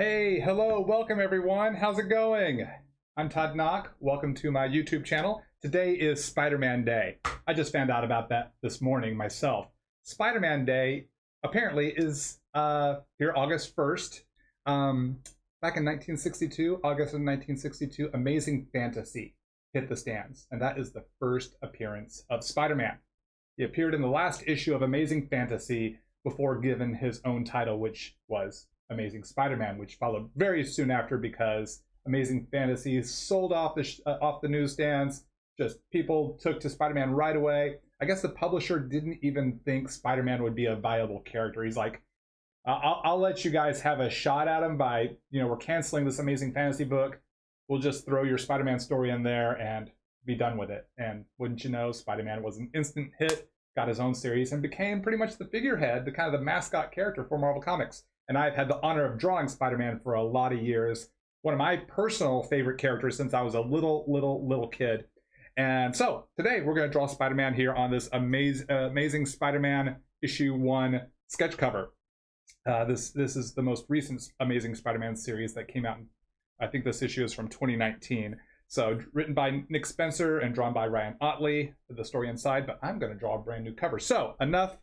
Hey, hello, welcome everyone. How's it going? I'm Todd Nauck. Welcome to my YouTube channel. Today is Spider-Man Day. I just found out about that this morning myself. Spider-Man Day apparently is here August 1st. Back in 1962, August of 1962, Amazing Fantasy hit the stands, and that is the first appearance of Spider-Man. He appeared in the last issue of Amazing Fantasy before given his own title, which was Amazing Spider-Man, which followed very soon after because Amazing Fantasy sold off the newsstands. Just people took to Spider-Man right away. I guess the publisher didn't even think Spider-Man would be a viable character. He's like, I'll let you guys have a shot at him by, we're canceling this Amazing Fantasy book. We'll just throw your Spider-Man story in there and be done with it. And wouldn't you know, Spider-Man was an instant hit, got his own series, and became pretty much the figurehead, the kind of the mascot character for Marvel Comics. And I've had the honor of drawing Spider-Man for a lot of years. One of my personal favorite characters since I was a little kid. And so today we're going to draw Spider-Man here on this amazing Spider-Man issue 1 sketch cover. This is the most recent Amazing Spider-Man series that came out. I think this issue is from 2019. So written by Nick Spencer and drawn by Ryan Ottley, the story inside, but I'm going to draw a brand new cover. So enough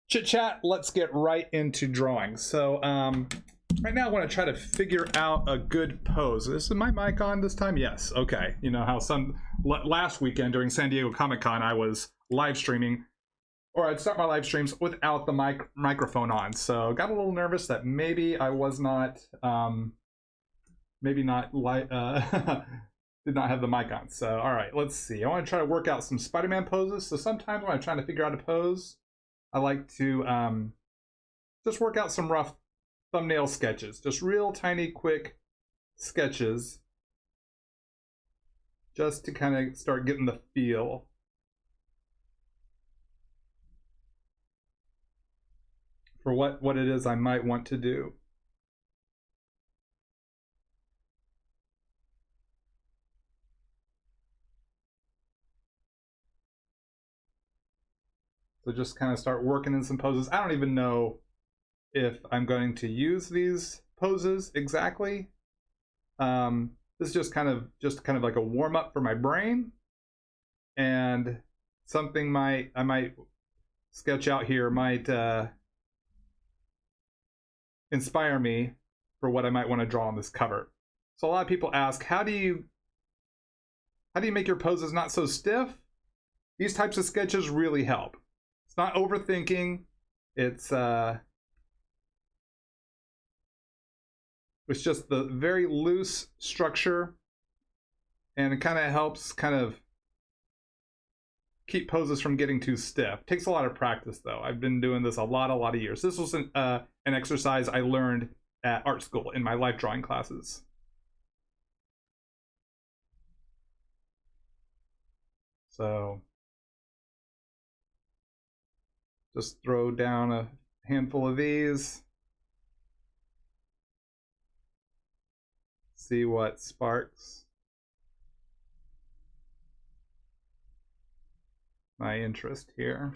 chit chat, let's get right into drawing. So right now I want to try to figure out a good pose. Is my mic on this time? Yes. Okay. You know how last weekend during San Diego Comic-Con I was live streaming, or I'd start my live streams without the microphone on. So got a little nervous that maybe I was not, did not have the mic on. So all right, let's see. I want to try to work out some Spider-Man poses. So sometimes when I'm trying to figure out a pose, I like to just work out some rough thumbnail sketches, just real tiny, quick sketches, just to kind of start getting the feel for what it is I might want to do. So just kind of start working in some poses. I don't even know if I'm going to use these poses exactly. This is just kind of like a warm up for my brain, and something I might sketch out here might inspire me for what I might want to draw on this cover. So a lot of people ask, how do you make your poses not so stiff? These types of sketches really help. It's not overthinking. It's just the very loose structure, and it kind of helps keep poses from getting too stiff. Takes a lot of practice though. I've been doing this a lot of years. This was an exercise I learned at art school in my life drawing classes. So just throw down a handful of these. See what sparks my interest here.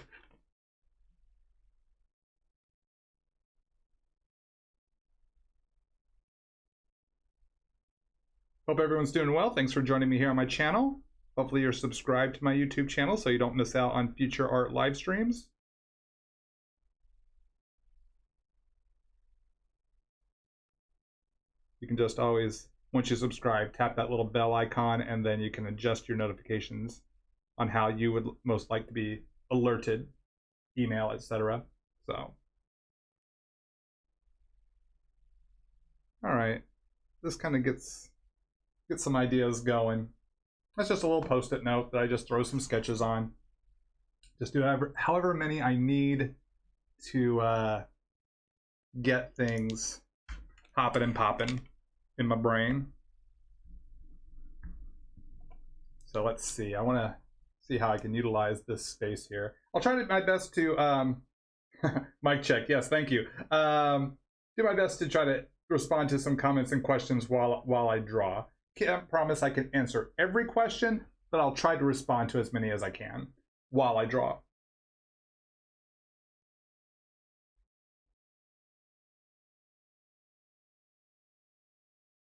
Hope everyone's doing well. Thanks for joining me here on my channel. Hopefully you're subscribed to my YouTube channel so you don't miss out on future art live streams. You can just always, once you subscribe, tap that little bell icon, and then you can adjust your notifications on how you would most like to be alerted, email, etc. So, all right, this kind of gets some ideas going. That's just a little post-it note that I just throw some sketches on. Just do however many I need to get things hopping and popping in my brain. So let's see. I want to see how I can utilize this space here. I'll try my best to mic check. Yes, thank you. Do my best to try to respond to some comments and questions while I draw. Can't promise I can answer every question, but I'll try to respond to as many as I can while I draw.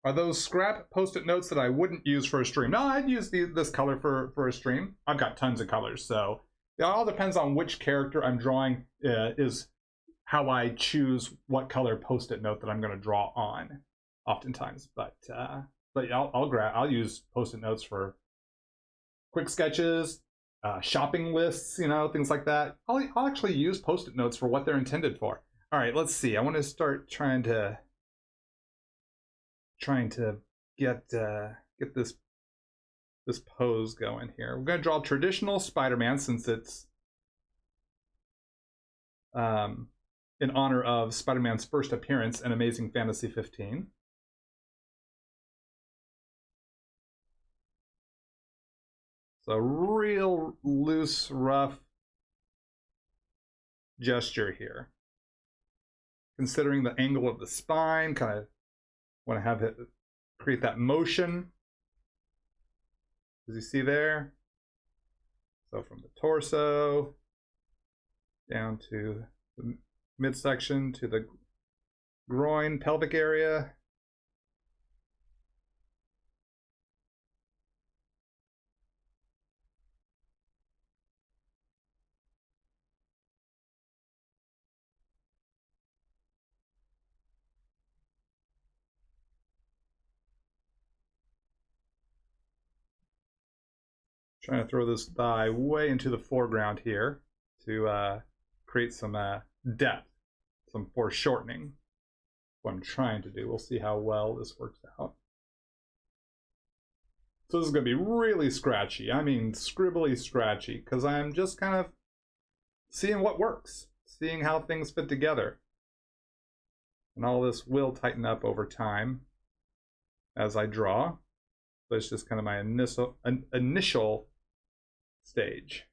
Are those scrap post-it notes that I wouldn't use for a stream? No, I'd use this color for a stream. I've got tons of colors, so it all depends on which character I'm drawing is how I choose what color post-it note that I'm going to draw on, oftentimes. But I'll use post-it notes for quick sketches, shopping lists, you know, things like that. I'll actually use post-it notes for what they're intended for. All right, let's see. I want to start trying to get this pose going here. We're going to draw traditional Spider-Man since it's in honor of Spider-Man's first appearance in Amazing Fantasy 15. So real loose, rough gesture here. Considering the angle of the spine, kind of want to have it create that motion. As you see there. So from the torso down to the midsection to the groin, pelvic area. Trying to throw this thigh way into the foreground here to create some depth, some foreshortening. What I'm trying to do. We'll see how well this works out. So this is going to be really scratchy. I mean, scribbly scratchy, because I'm just kind of seeing what works, seeing how things fit together. And all this will tighten up over time as I draw. But it's just kind of my initial stage.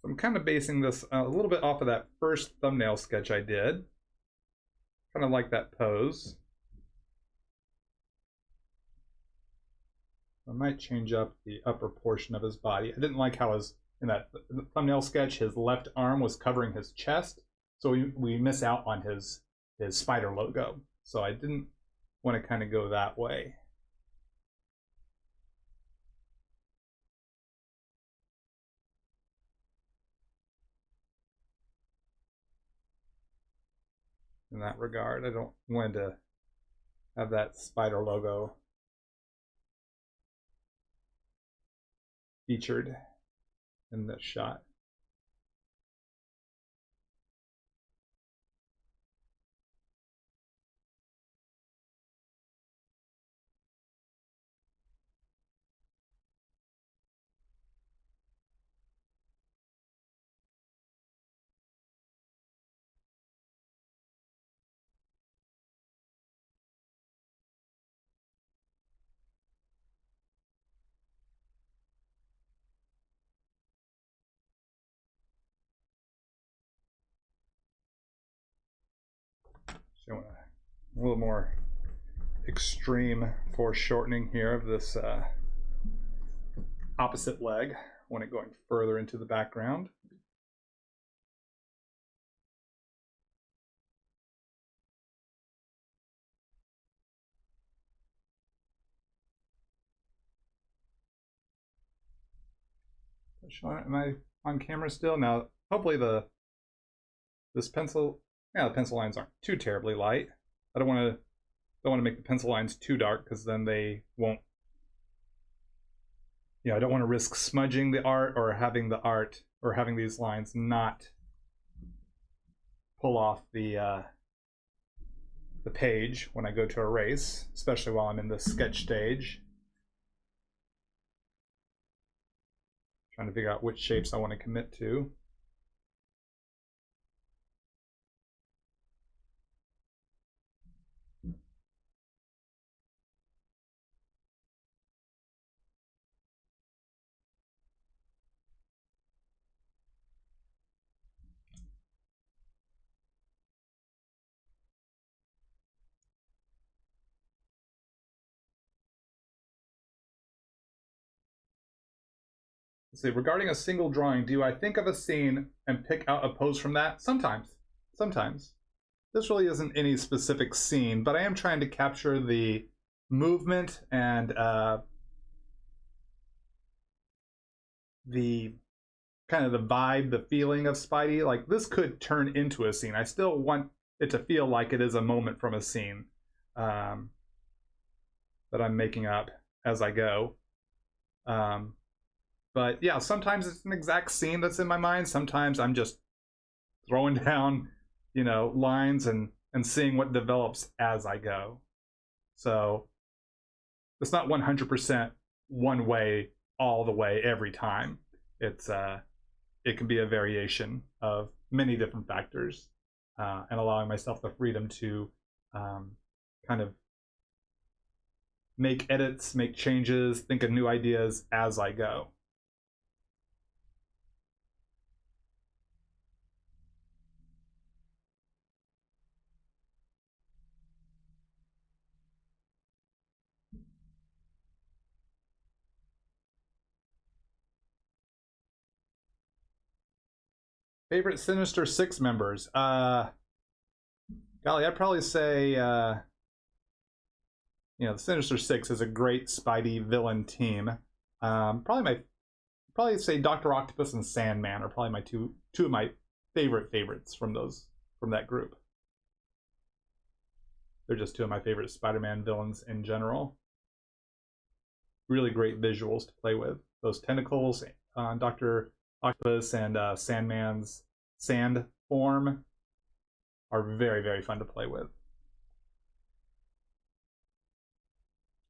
So I'm kind of basing this a little bit off of that first thumbnail sketch I did. Kind of like that pose. I might change up the upper portion of his body. I didn't like how in that thumbnail sketch, his left arm was covering his chest. So we miss out on his spider logo. So I didn't want to kind of go that way. In that regard, I don't want to have that spider logo featured in this shot. So a little more extreme foreshortening here of this opposite leg. I want it going further into the background. Am I on camera still? Now, hopefully the pencil lines aren't too terribly light. I don't want to make the pencil lines too dark because then they won't. I don't want to risk smudging the art or having these lines not pull off the page when I go to erase, especially while I'm in the sketch stage. Trying to figure out which shapes I want to commit to. Let's see, regarding a single drawing, do I think of a scene and pick out a pose from that? Sometimes. this really isn't any specific scene, but I am trying to capture the movement and the kind of the vibe, the feeling of Spidey. Like, this could turn into a scene. I still want it to feel like it is a moment from a scene that I'm making up as I go. But yeah, sometimes it's an exact scene that's in my mind. Sometimes I'm just throwing down, you know, lines and seeing what develops as I go. So it's not 100% one way all the way every time. It's it can be a variation of many different factors, and allowing myself the freedom to kind of make edits, make changes, think of new ideas as I go. Favorite Sinister Six members? Golly, I'd probably say, you know, the Sinister Six is a great Spidey villain team. Probably say Dr. Octopus and Sandman are probably my two of my favorites from that group. They're just two of my favorite Spider-Man villains in general. Really great visuals to play with. Those tentacles on Dr. Octopus and Sandman's sand form are very, very fun to play with. All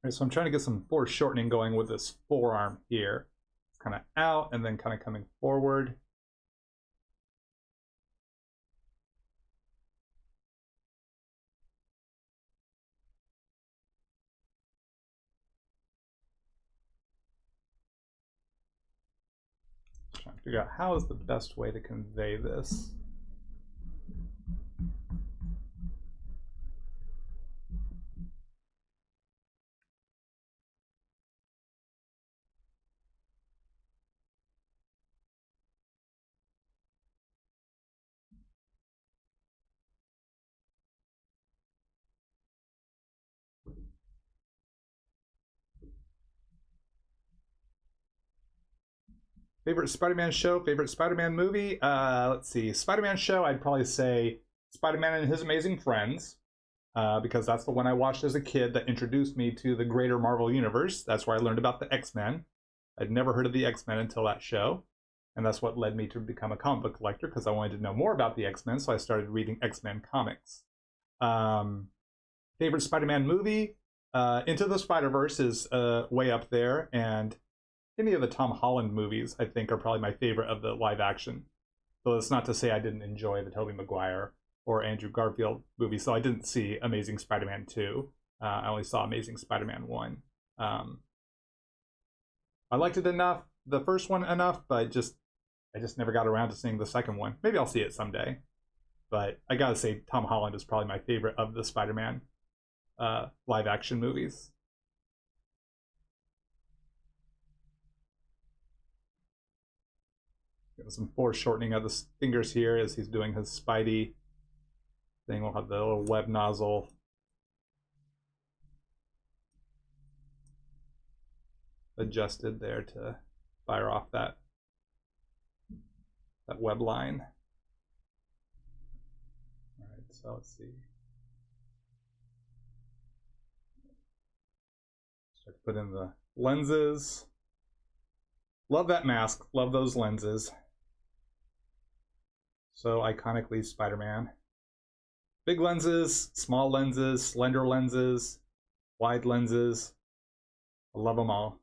right, so I'm trying to get some foreshortening going with this forearm here. It's kind of out and then kind of coming forward. Trying to figure out how is the best way to convey this. Favorite Spider-Man show, favorite Spider-Man movie? Let's see. Spider-Man show, I'd probably say Spider-Man and His Amazing Friends, because that's the one I watched as a kid that introduced me to the greater Marvel Universe. That's where I learned about the X-Men. I'd never heard of the X-Men until that show, and that's what led me to become a comic book collector, because I wanted to know more about the X-Men, so I started reading X-Men comics. Favorite Spider-Man movie? Into the Spider-Verse is way up there, and any of the Tom Holland movies, I think, are probably my favorite of the live action. So it's not to say I didn't enjoy the Tobey Maguire or Andrew Garfield movies. So I didn't see Amazing Spider-Man 2. I only saw Amazing Spider-Man 1. I liked it enough, the first one enough, but I just never got around to seeing the second one. Maybe I'll see it someday. But I gotta say, Tom Holland is probably my favorite of the Spider-Man live action movies. Some foreshortening of the fingers here as he's doing his Spidey thing. We'll have the little web nozzle adjusted there to fire off that web line. All right, so let's see. Start to put in the lenses. Love that mask. Love those lenses. So iconically Spider-Man. Big lenses, small lenses, slender lenses, wide lenses. I love them all.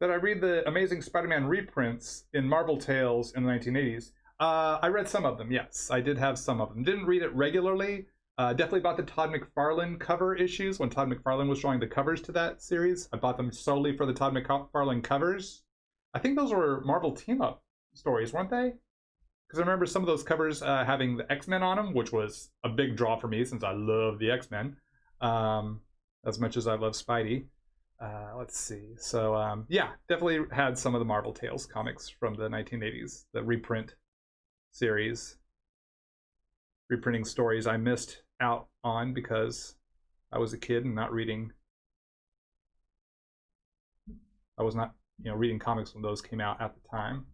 Did I read the Amazing Spider-Man reprints in Marvel Tales in the 1980s? I read some of them, yes. I did have some of them. Didn't read it regularly. Definitely bought the Todd McFarlane cover issues when Todd McFarlane was drawing the covers to that series. I bought them solely for the Todd McFarlane covers. I think those were Marvel team-up stories, weren't they? Because I remember some of those covers having the X-Men on them, which was a big draw for me since I love the X-Men. as much as I love Spidey. Let's see. So yeah, definitely had some of the Marvel Tales comics from the 1980s, the reprint series. Reprinting stories I missed out on because I was a kid and not reading. I was not, reading comics when those came out at the time.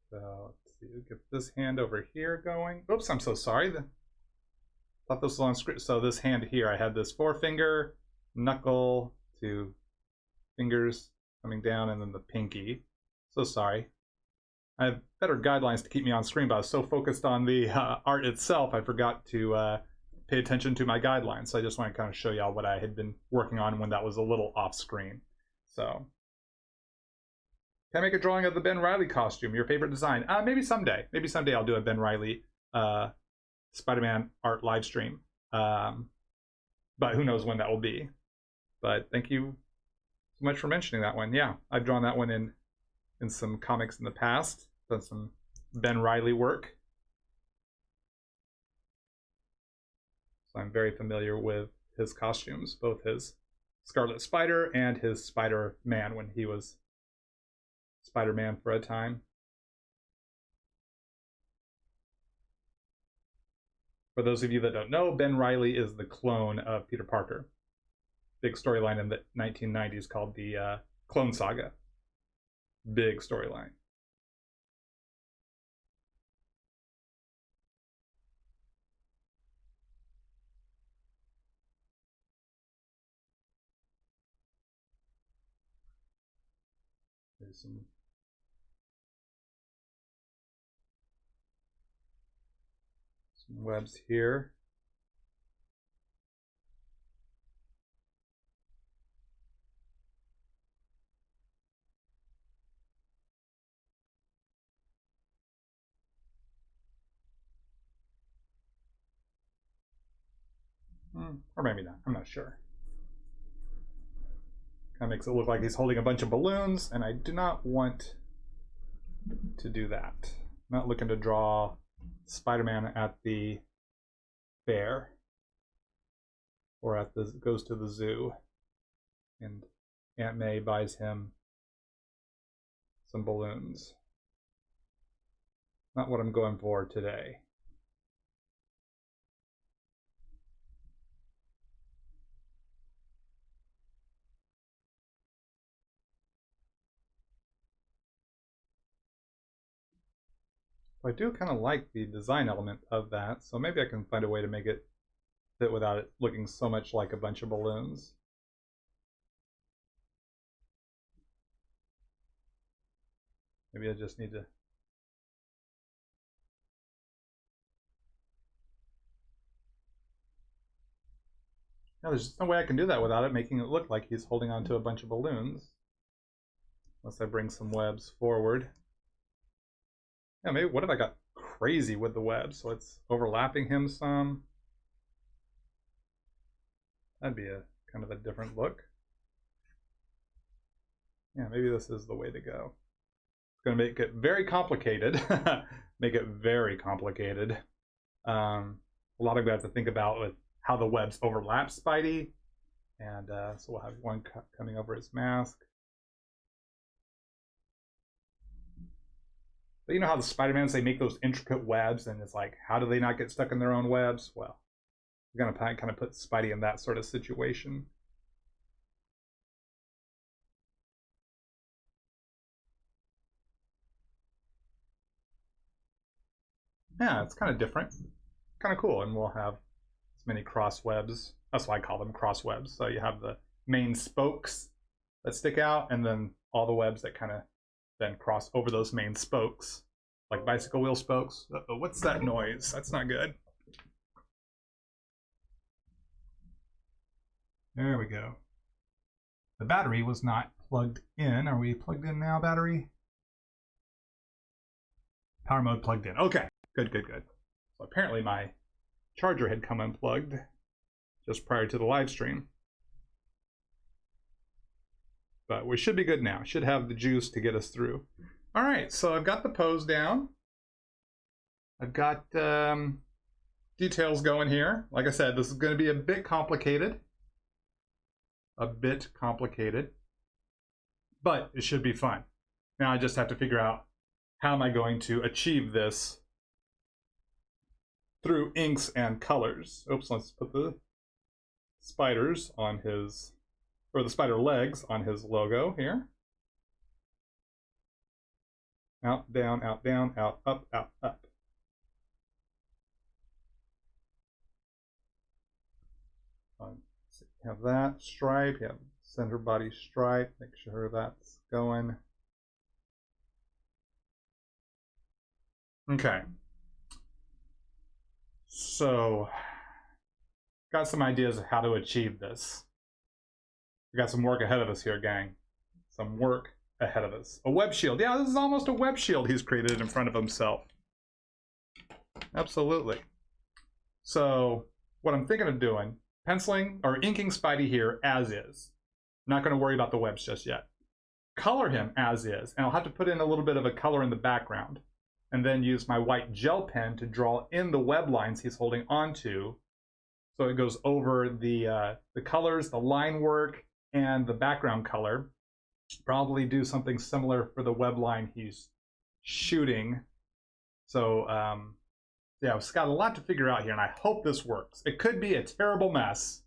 So let's see, get this hand over here going. Oops, I'm so sorry. Thought this was on script. So this hand here, I had this forefinger, knuckle, two fingers coming down, and then the pinky. So sorry. I have better guidelines to keep me on screen, but I was so focused on the art itself, I forgot to pay attention to my guidelines. So I just want to kind of show y'all what I had been working on when that was a little off screen. So, can I make a drawing of the Ben Reilly costume? Your favorite design? Maybe someday. Maybe someday I'll do a Ben Reilly Spider-Man art live stream. But who knows when that will be. But thank you so much for mentioning that one. Yeah, I've drawn that one in some comics in the past. Done some Ben Reilly work. So I'm very familiar with his costumes, both his Scarlet Spider and his Spider-Man when he was Spider-Man for a time. For those of you that don't know, Ben Reilly is the clone of Peter Parker. Big storyline in the 1990s called the Clone Saga. Big storyline. There's some webs here. Or maybe not, I'm not sure. Kind of makes it look like he's holding a bunch of balloons, and I do not want to do that. I'm not looking to draw Spider-Man at the fair or at the goes to the zoo and Aunt May buys him some balloons. Not what I'm going for today. I do kind of like the design element of that, so maybe I can find a way to make it fit without it looking so much like a bunch of balloons. Maybe I just need to... No, there's just no way I can do that without it making it look like he's holding onto a bunch of balloons. Unless I bring some webs forward. Yeah, maybe, what if I got crazy with the web, so it's overlapping him some? That'd be a kind of a different look. Yeah, maybe this is the way to go. It's going to make it very complicated. Make it very complicated. A lot of that I have to think about with how the webs overlap Spidey. And so we'll have one coming over his mask. But you know how the Spider-Mans, they make those intricate webs, and it's like, how do they not get stuck in their own webs? Well, we're going to kind of put Spidey in that sort of situation. Yeah, it's kind of different. Kind of cool, and we'll have as many cross webs. That's why I call them cross webs. So you have the main spokes that stick out, and then all the webs that kind of then cross over those main spokes, like bicycle wheel spokes. Uh-oh, what's that noise? That's not good. There we go. The battery was not plugged in. Are we plugged in now, battery? Power mode plugged in. Okay, good, good, good. So apparently my charger had come unplugged just prior to the live stream. but we should be good now. Should have the juice to get us through. All right, so I've got the pose down. I've got details going here. Like I said, this is going to be a bit complicated. But it should be fun. Now I just have to figure out how am I going to achieve this through inks and colors. Oops, let's put the spiders on his, or the spider legs on his logo here. Out, down, out, down, out, up, out, up. Have that stripe, have center body stripe, make sure that's going. Okay. So, got some ideas of how to achieve this. We got some work ahead of us here, gang. Some work ahead of us. A web shield. Yeah, this is almost a web shield he's created in front of himself. Absolutely. So, what I'm thinking of doing, penciling or inking Spidey here as is. Not going to worry about the webs just yet. Color him as is, and I'll have to put in a little bit of a color in the background, and then use my white gel pen to draw in the web lines he's holding onto, so it goes over the colors, the line work, and the background color. Probably do something similar for the web line he's shooting. So yeah, I've got a lot to figure out here, and I hope this works. It could be a terrible mess,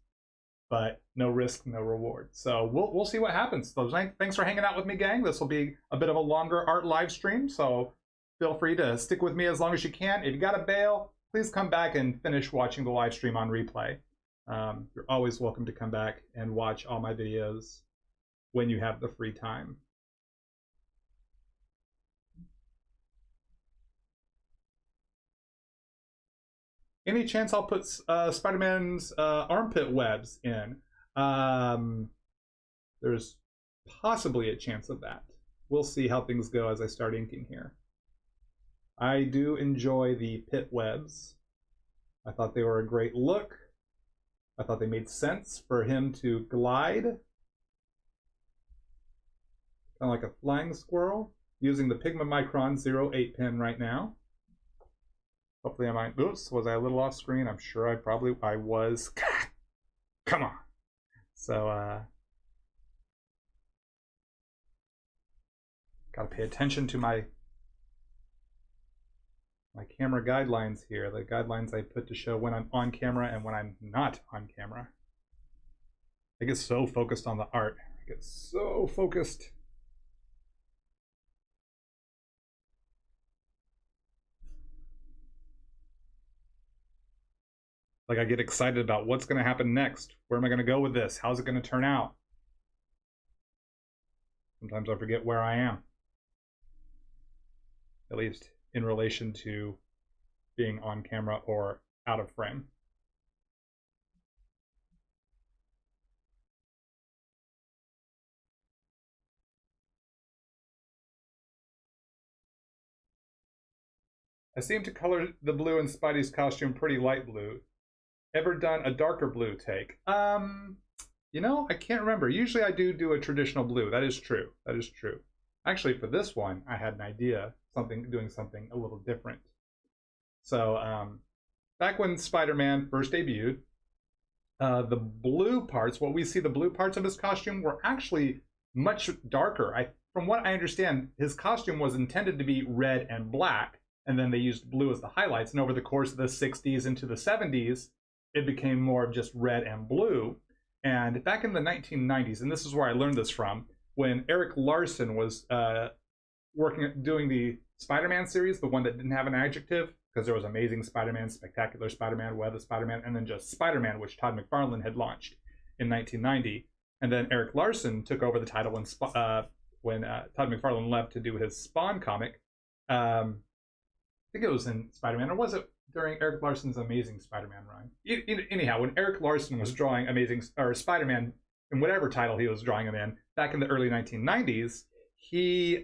but no risk, no reward. So we'll see what happens. So thanks for hanging out with me, gang. This will be a bit of a longer art live stream, so feel free to stick with me as long as you can. If you got to bail, please come back and finish watching the live stream on replay. You're always welcome to come back and watch all my videos when you have the free time. Any chance I'll put Spider-Man's armpit webs in? There's possibly a chance of that. We'll see how things go as I start inking here. I do enjoy the pit webs. I thought they were a great look. I thought they made sense for him to glide. Kind of like a flying squirrel. Using the Pigma Micron 08 pen right now. Hopefully I might, oops, was I a little off screen? I'm sure I was. God, come on. So, gotta pay attention to my camera guidelines here, the guidelines I put to show when I'm on camera and when I'm not on camera. I get so focused on the art. I get so focused. Like I get excited about what's going to happen next. Where am I going to go with this? How's it going to turn out? Sometimes I forget where I am. At least in relation to being on camera or out of frame. I seem to color the blue in Spidey's costume pretty light blue. Ever done a darker blue take? You know, I can't remember. Usually I do a traditional blue. That is true. That is true. Actually, for this one, I had an idea, doing something a little different. So, back when Spider-Man first debuted, the blue parts, what we see the blue parts of his costume were actually much darker. From what I understand, his costume was intended to be red and black, and then they used blue as the highlights. And over the course of the 60s into the 70s, it became more of just red and blue. And back in the 1990s, and this is where I learned this from, when Eric Larson was doing the Spider-Man series, the one that didn't have an adjective, because there was Amazing Spider-Man, Spectacular Spider-Man, Web of Spider-Man, and then just Spider-Man, which Todd McFarlane had launched in 1990. And then Eric Larson took over the title when Todd McFarlane left to do his Spawn comic. I think it was in Spider-Man, or was it during Eric Larson's Amazing Spider-Man run? Anyhow, when Eric Larson was drawing Spider-Man in whatever title he was drawing him in back in the early 1990s, he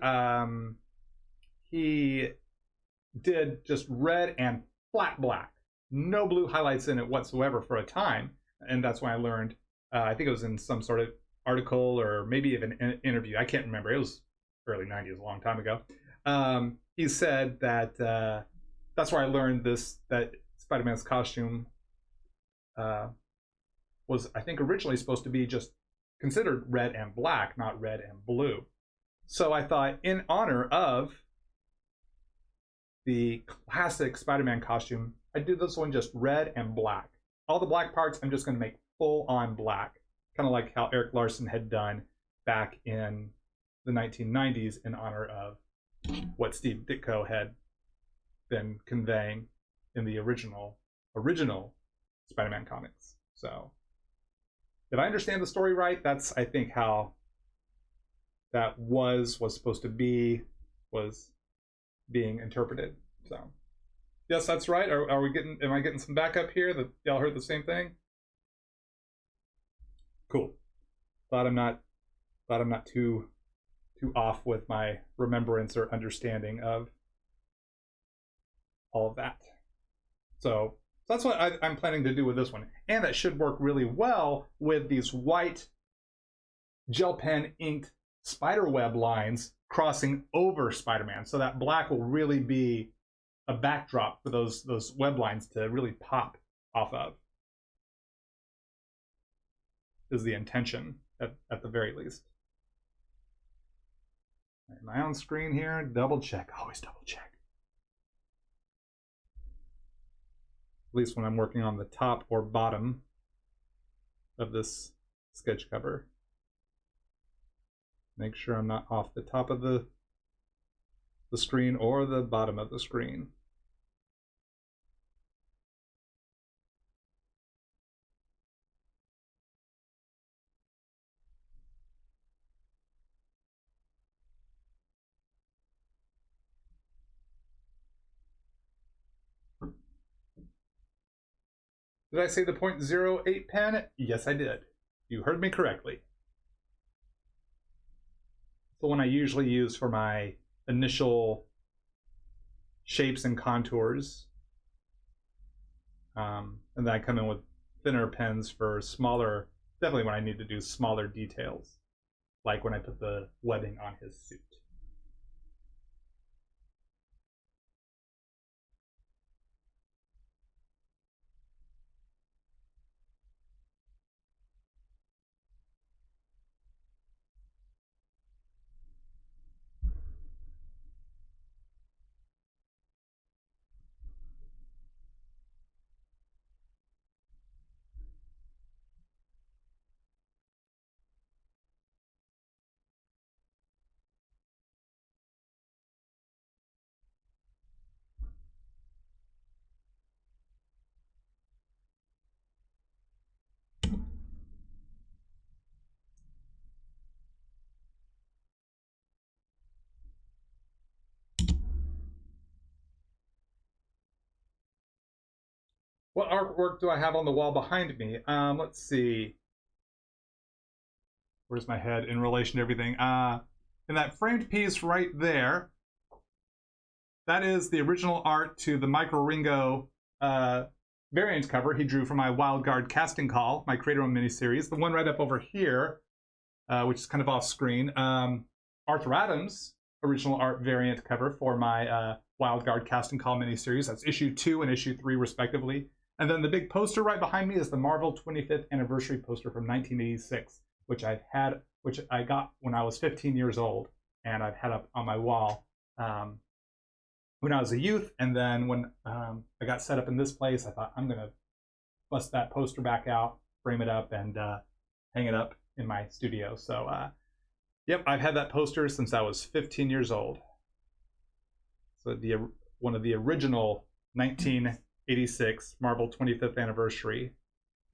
did just red and flat black, no blue highlights in it whatsoever for a time, and that's when I learned. I think it was in some sort of article or maybe even an interview. I can't remember. It was early 90s, a long time ago. He said that that's where I learned this, that Spider-Man's costume was, I think, originally supposed to be just considered red and black, not red and blue. So I thought, in honor of the classic Spider-Man costume, I'd do this one just red and black. All the black parts, I'm just going to make full-on black, kind of like how Eric Larson had done back in the 1990s in honor of what Steve Ditko had been conveying in the original Spider-Man comics. So, if I understand the story right, that's, I think, how that was supposed to be, was being interpreted. So, yes, that's right. Are we getting? Am I getting some backup here? That y'all heard the same thing? Cool. Thought I'm not too off with my remembrance or understanding of all of that. So that's what I'm planning to do with this one, and that should work really well with these white gel pen inked spiderweb lines crossing over Spider-Man. So that black will really be a backdrop for those web lines to really pop off of, is the intention at the very least. Am I on screen here? Double check. Always double check. At least when I'm working on the top or bottom of this sketch cover. Make sure I'm not off the top of the screen or the bottom of the screen. Did I say the .08 pen? Yes, I did. You heard me correctly. The one I usually use for my initial shapes and contours. And then I come in with thinner pens for smaller, definitely when I need to do smaller details, like when I put the webbing on his suit. What artwork do I have on the wall behind me? Let's see. Where's my head in relation to everything? In that framed piece right there, that is the original art to the Micro Ringo variant cover he drew for my Wild Guard casting call, my Creator-owned miniseries. The one right up over here, which is kind of off screen, Arthur Adams' original art variant cover for my Wild Guard casting call miniseries. That's issue 2 and issue 3 respectively. And then the big poster right behind me is the Marvel 25th anniversary poster from 1986, which I got when I was 15 years old, and I've had up on my wall when I was a youth. And then when I got set up in this place, I thought, I'm gonna bust that poster back out, frame it up, and hang it up in my studio. So yep, I've had that poster since I was 15 years old. So one of the original 1986 Marvel 25th anniversary.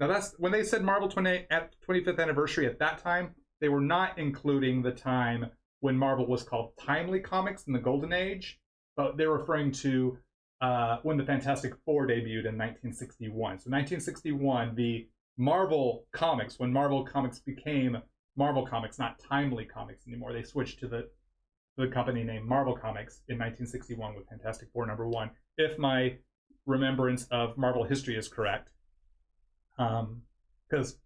Now that's when they said Marvel 25th anniversary at that time, they were not including the time when Marvel was called Timely Comics in the Golden Age, but they're referring to when the Fantastic Four debuted in 1961. So 1961, the Marvel Comics, when Marvel Comics became Marvel Comics, not Timely Comics anymore, they switched to the company named Marvel Comics in 1961 with Fantastic Four #1, if my remembrance of Marvel history is correct. Because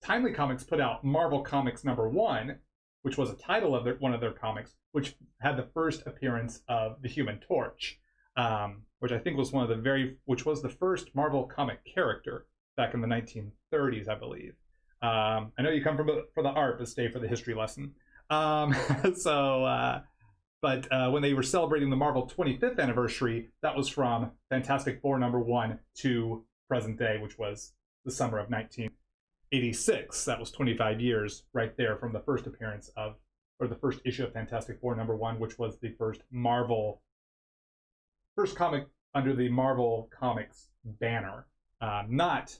Timely Comics put out Marvel Comics #1, which was a title of one of their comics, which had the first appearance of the Human Torch, which I think was which was the first Marvel comic character back in the 1930s, I believe. I know you come for the art, but stay for the history lesson. But when they were celebrating the Marvel 25th anniversary, that was from Fantastic Four #1 to present day, which was the summer of 1986. That was 25 years right there from the first appearance of, or the first issue of Fantastic Four #1, which was the first comic under the Marvel Comics banner, not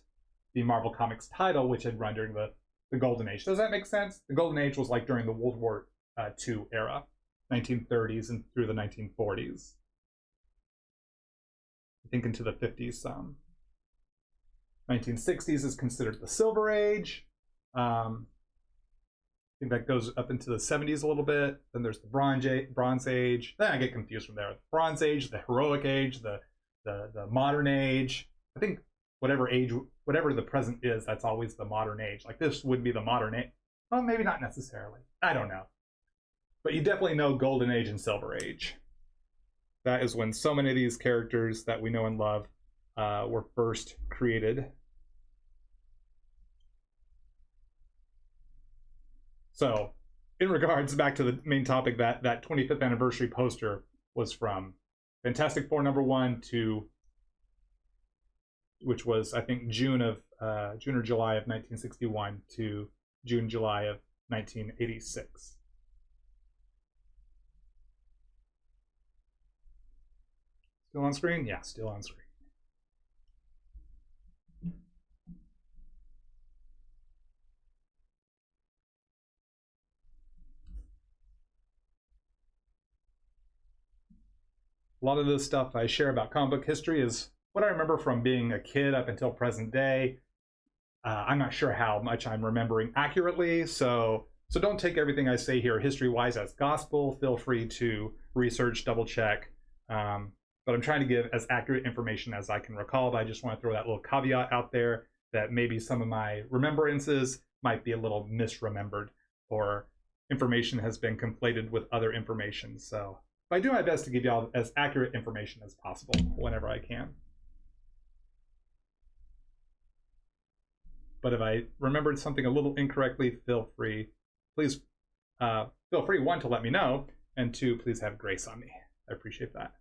the Marvel Comics title, which had run during the Golden Age. Does that make sense? The Golden Age was like during the World War II era, 1930s and through the 1940s. I think into the 50s some. 1960s is considered the Silver Age. I think that goes up into the 70s a little bit. Then there's the Bronze Age. Then I get confused from there. The Bronze Age, the Heroic Age, the Modern Age. I think whatever the present is, that's always the Modern Age. Like this would be the Modern Age. Well, maybe not necessarily. I don't know. But you definitely know Golden Age and Silver Age. That is when so many of these characters that we know and love were first created. So, in regards back to the main topic, that 25th anniversary poster was from Fantastic Four #1 to, which was I think June or July of 1961 to July of 1986. Still on screen? Yeah, still on screen. A lot of this stuff I share about comic book history is what I remember from being a kid up until present day. I'm not sure how much I'm remembering accurately, so don't take everything I say here history-wise as gospel. Feel free to research, double check. But I'm trying to give as accurate information as I can recall. But I just want to throw that little caveat out there that maybe some of my remembrances might be a little misremembered, or information has been conflated with other information. So I do my best to give y'all as accurate information as possible whenever I can. But if I remembered something a little incorrectly, please feel free, one, to let me know, and two, please have grace on me. I appreciate that.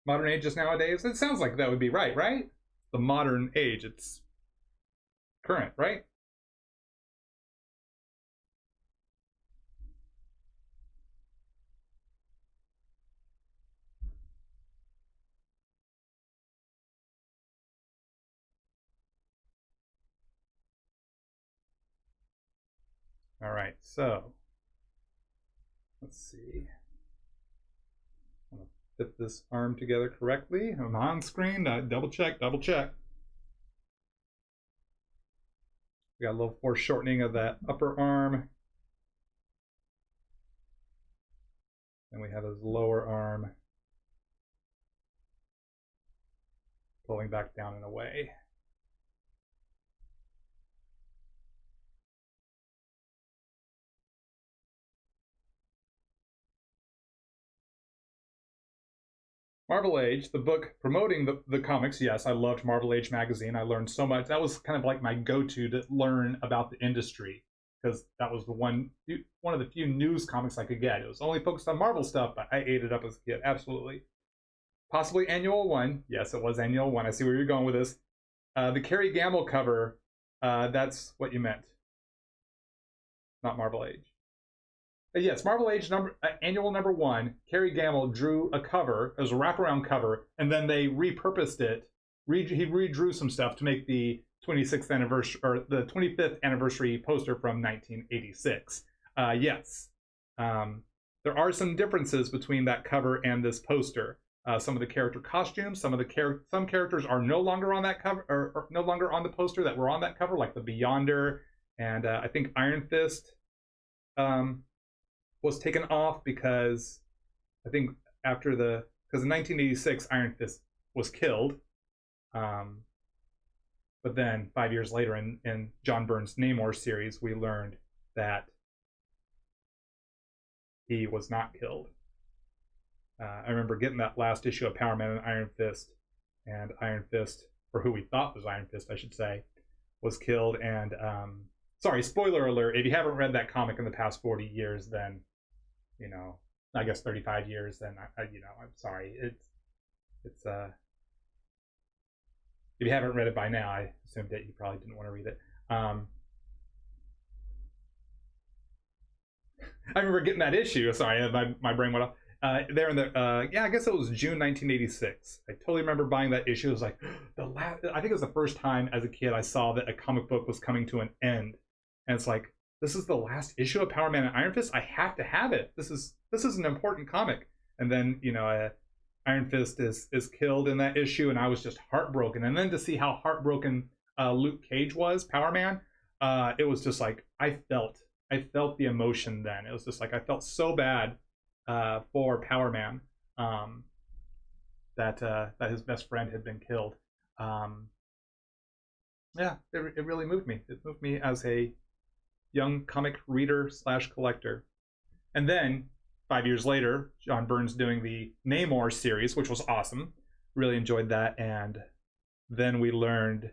Modern age is nowadays? It sounds like that would be right? The modern age, it's current, right? All right, so let's see. I'm gonna fit this arm together correctly. I'm on screen. Double check. We got a little foreshortening of that upper arm. And we have his lower arm pulling back down and away. Marvel Age, the book promoting the comics. Yes, I loved Marvel Age magazine. I learned so much. That was kind of like my go-to to learn about the industry, because that was the one of the few news comics I could get. It was only focused on Marvel stuff, but I ate it up as a kid, absolutely. Possibly Annual 1. Yes, it was Annual 1. I see where you're going with this. The Kerry Gamble cover, that's what you meant. Not Marvel Age. Yes, Marvel Age Annual #1, Kerry Gamble drew a cover. It was a wraparound cover, and then they repurposed it. He redrew some stuff to make the 26th anniversary, or the 25th anniversary poster from 1986. Yes, there are some differences between that cover and this poster. Some of the character costumes, some characters are no longer on that cover, or no longer on the poster that were on that cover, like the Beyonder and I think Iron Fist. was taken off because I think because in 1986 Iron Fist was killed, but then 5 years later in John Byrne's Namor series, we learned that he was not killed. I remember getting that last issue of Power Man and Iron Fist, or who we thought was Iron Fist, I should say, was killed. And sorry, spoiler alert, if you haven't read that comic in the past 40 years, then, you know, I guess 35 years, then, you know, I'm sorry. It's if you haven't read it by now, I assumed that you probably didn't want to read it. I remember getting that issue. Sorry, my brain went off. There in the yeah, I guess it was June 1986. I totally remember buying that issue. It was like I think it was the first time as a kid I saw that a comic book was coming to an end, and it's like, this is the last issue of Power Man and Iron Fist. I have to have it. This is an important comic. And then, you know, Iron Fist is killed in that issue, and I was just heartbroken. And then to see how heartbroken Luke Cage was, Power Man, it was just like I felt the emotion then. It was just like I felt so bad for Power Man that his best friend had been killed. Yeah, it really moved me. It moved me as a young comic reader / collector. And then 5 years later, John Byrne's doing the Namor series, which was awesome. Really enjoyed that. And then we learned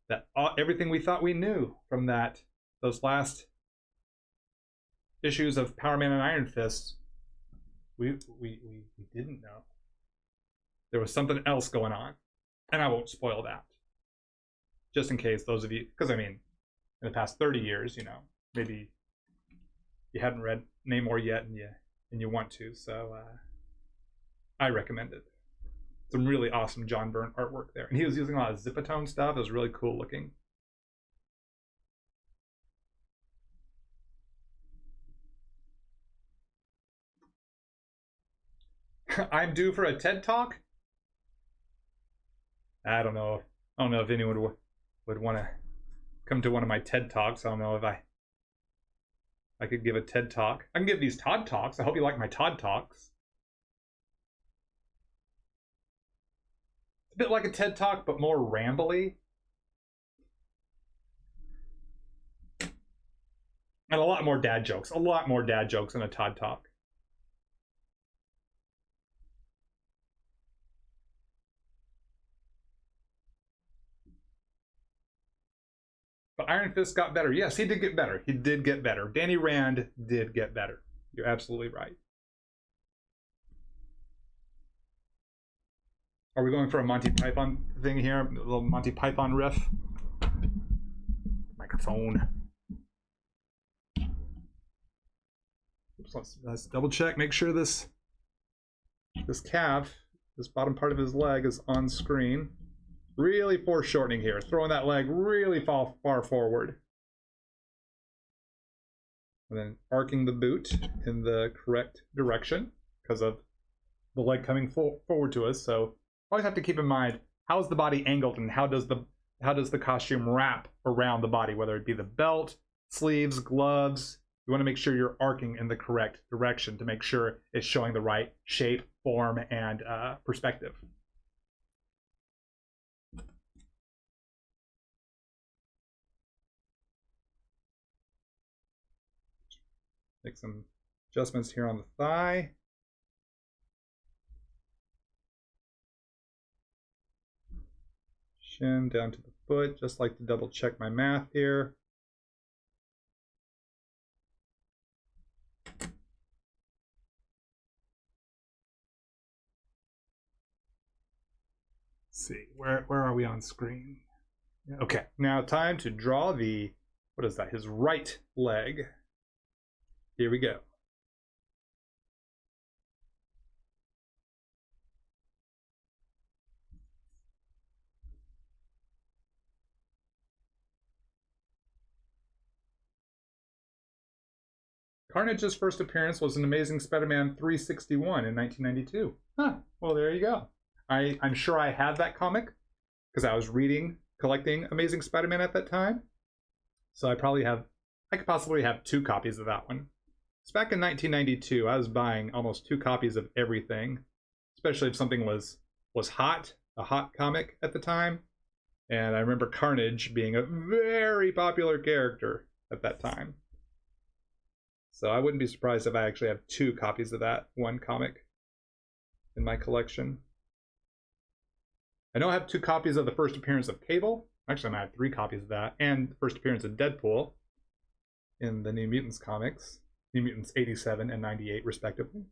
that everything we thought we knew from those last issues of Power Man and Iron Fist, we didn't know. There was something else going on, and I won't spoil that, just in case those of you, because I mean, in the past 30 years, you know, maybe you hadn't read Namor yet, and you want to, so I recommend it. Some really awesome John Byrne artwork there, and he was using a lot of Zipatone stuff. It was really cool looking. I'm due for a TED Talk. I don't know if anyone would want to come to one of my TED Talks. I don't know if I could give a TED Talk. I can give these Todd Talks. I hope you like my Todd Talks. It's a bit like a TED Talk, but more rambly. And a lot more dad jokes. A lot more dad jokes in a Todd Talk. But Iron Fist got better. Yes, he did get better. He did get better. Danny Rand did get better. You're absolutely right. Are we going for a Monty Python thing here? A little Monty Python riff? Microphone. Oops, let's double check. Make sure this calf, this bottom part of his leg, is on screen. Really foreshortening here, throwing that leg really far forward. And then arcing the boot in the correct direction because of the leg coming forward to us. So always have to keep in mind, how is the body angled and how does the costume wrap around the body, whether it be the belt, sleeves, gloves. You want to make sure you're arcing in the correct direction to make sure it's showing the right shape, form, and perspective. Make some adjustments here on the thigh. Shin down to the foot. Just like to double check my math here. Let's see, where are we on screen? Okay, now time to draw the, what is that, his right leg. Here we go. Carnage's first appearance was in Amazing Spider-Man 361 in 1992. Huh, well, there you go. I'm sure I had that comic because I was collecting Amazing Spider-Man at that time. So I could possibly have 2 copies of that one. It's back in 1992. I was buying almost 2 copies of everything, especially if something was hot, a hot comic at the time. And I remember Carnage being a very popular character at that time. So I wouldn't be surprised if I actually have 2 copies of that one comic in my collection. I know I have 2 copies of the first appearance of Cable. Actually, I might have 3 copies of that, and the first appearance of Deadpool in the New Mutants comics. New Mutants 87 and 98, respectively.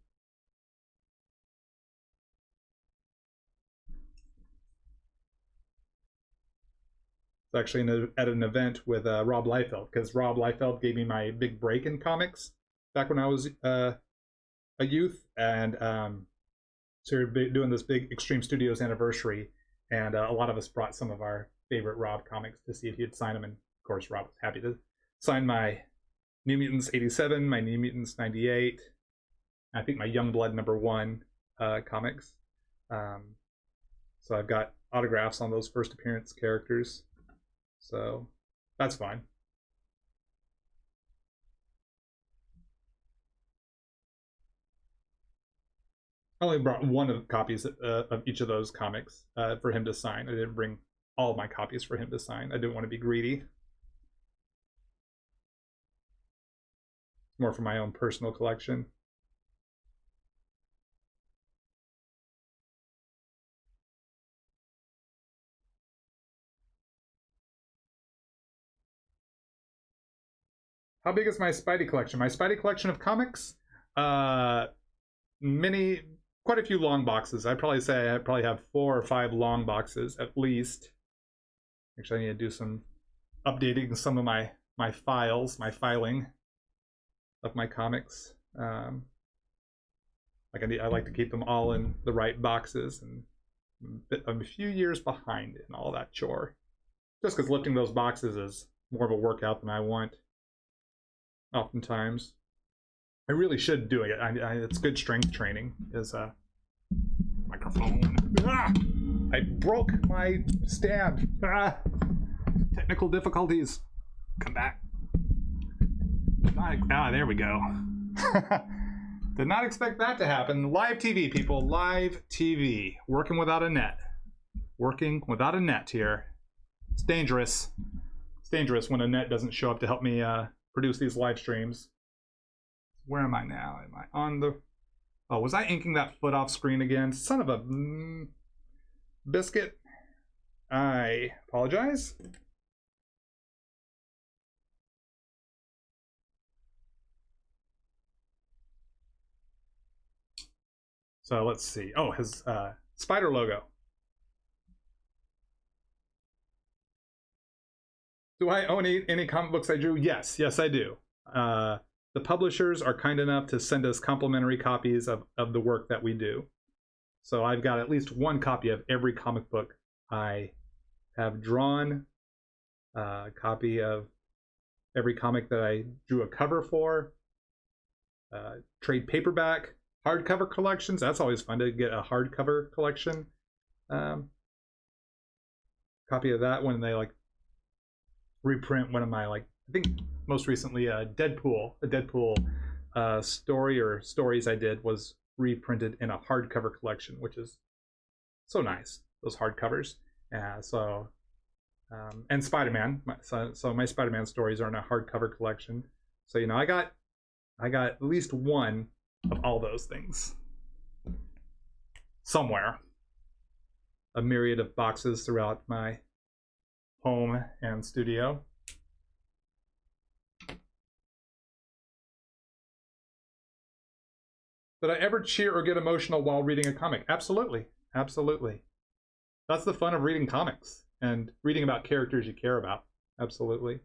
It's actually at an event with Rob Liefeld, because Rob Liefeld gave me my big break in comics back when I was a youth, and so we were doing this big Extreme Studios anniversary, and a lot of us brought some of our favorite Rob comics to see if he'd sign them, and of course Rob was happy to sign my New Mutants 87, my New Mutants 98, I think my Youngblood #1 comics. So I've got autographs on those first appearance characters, so that's fine. I only brought 1 of the copies of each of those comics for him to sign. I didn't bring all of my copies for him to sign. I didn't want to be greedy. More for my own personal collection. How big is my Spidey collection? My Spidey collection of comics? Quite a few long boxes. I'd probably say I probably have 4 or 5 long boxes at least. Actually, I need to do some updating some of my files, my filing of my comics. I like to keep them all in the right boxes, and I'm a few years behind in all that chore. Just because lifting those boxes is more of a workout than I want. Oftentimes, I really should do it. It's good strength training. Is a microphone. Ah! I broke my stand. Ah! Technical difficulties. Come back. There we go. Did not expect that to happen. Live TV, people. Live TV. Working without a net. Working without a net here. It's dangerous. It's dangerous when a net doesn't show up to help me produce these live streams. Where am I now? Am I on the... Oh, was I inking that foot off screen again? Son of a biscuit. I apologize. So let's see. Oh, his spider logo. Do I own any comic books I drew? Yes, I do. The publishers are kind enough to send us complimentary copies of the work that we do. So I've got at least 1 copy of every comic book I have drawn, a copy of every comic that I drew a cover for, trade paperback, hardcover collections. That's always fun to get a hardcover collection. Copy of that when they reprint one of my I think most recently a Deadpool story or stories I did was reprinted in a hardcover collection, which is so nice, those hardcovers. And Spider-Man, so my Spider-Man stories are in a hardcover collection. So I got at least 1 of all those things somewhere. A myriad of boxes throughout my home and studio. Did I ever cheer or get emotional while reading a comic? Absolutely. Absolutely. That's the fun of reading comics and reading about characters you care about. Absolutely.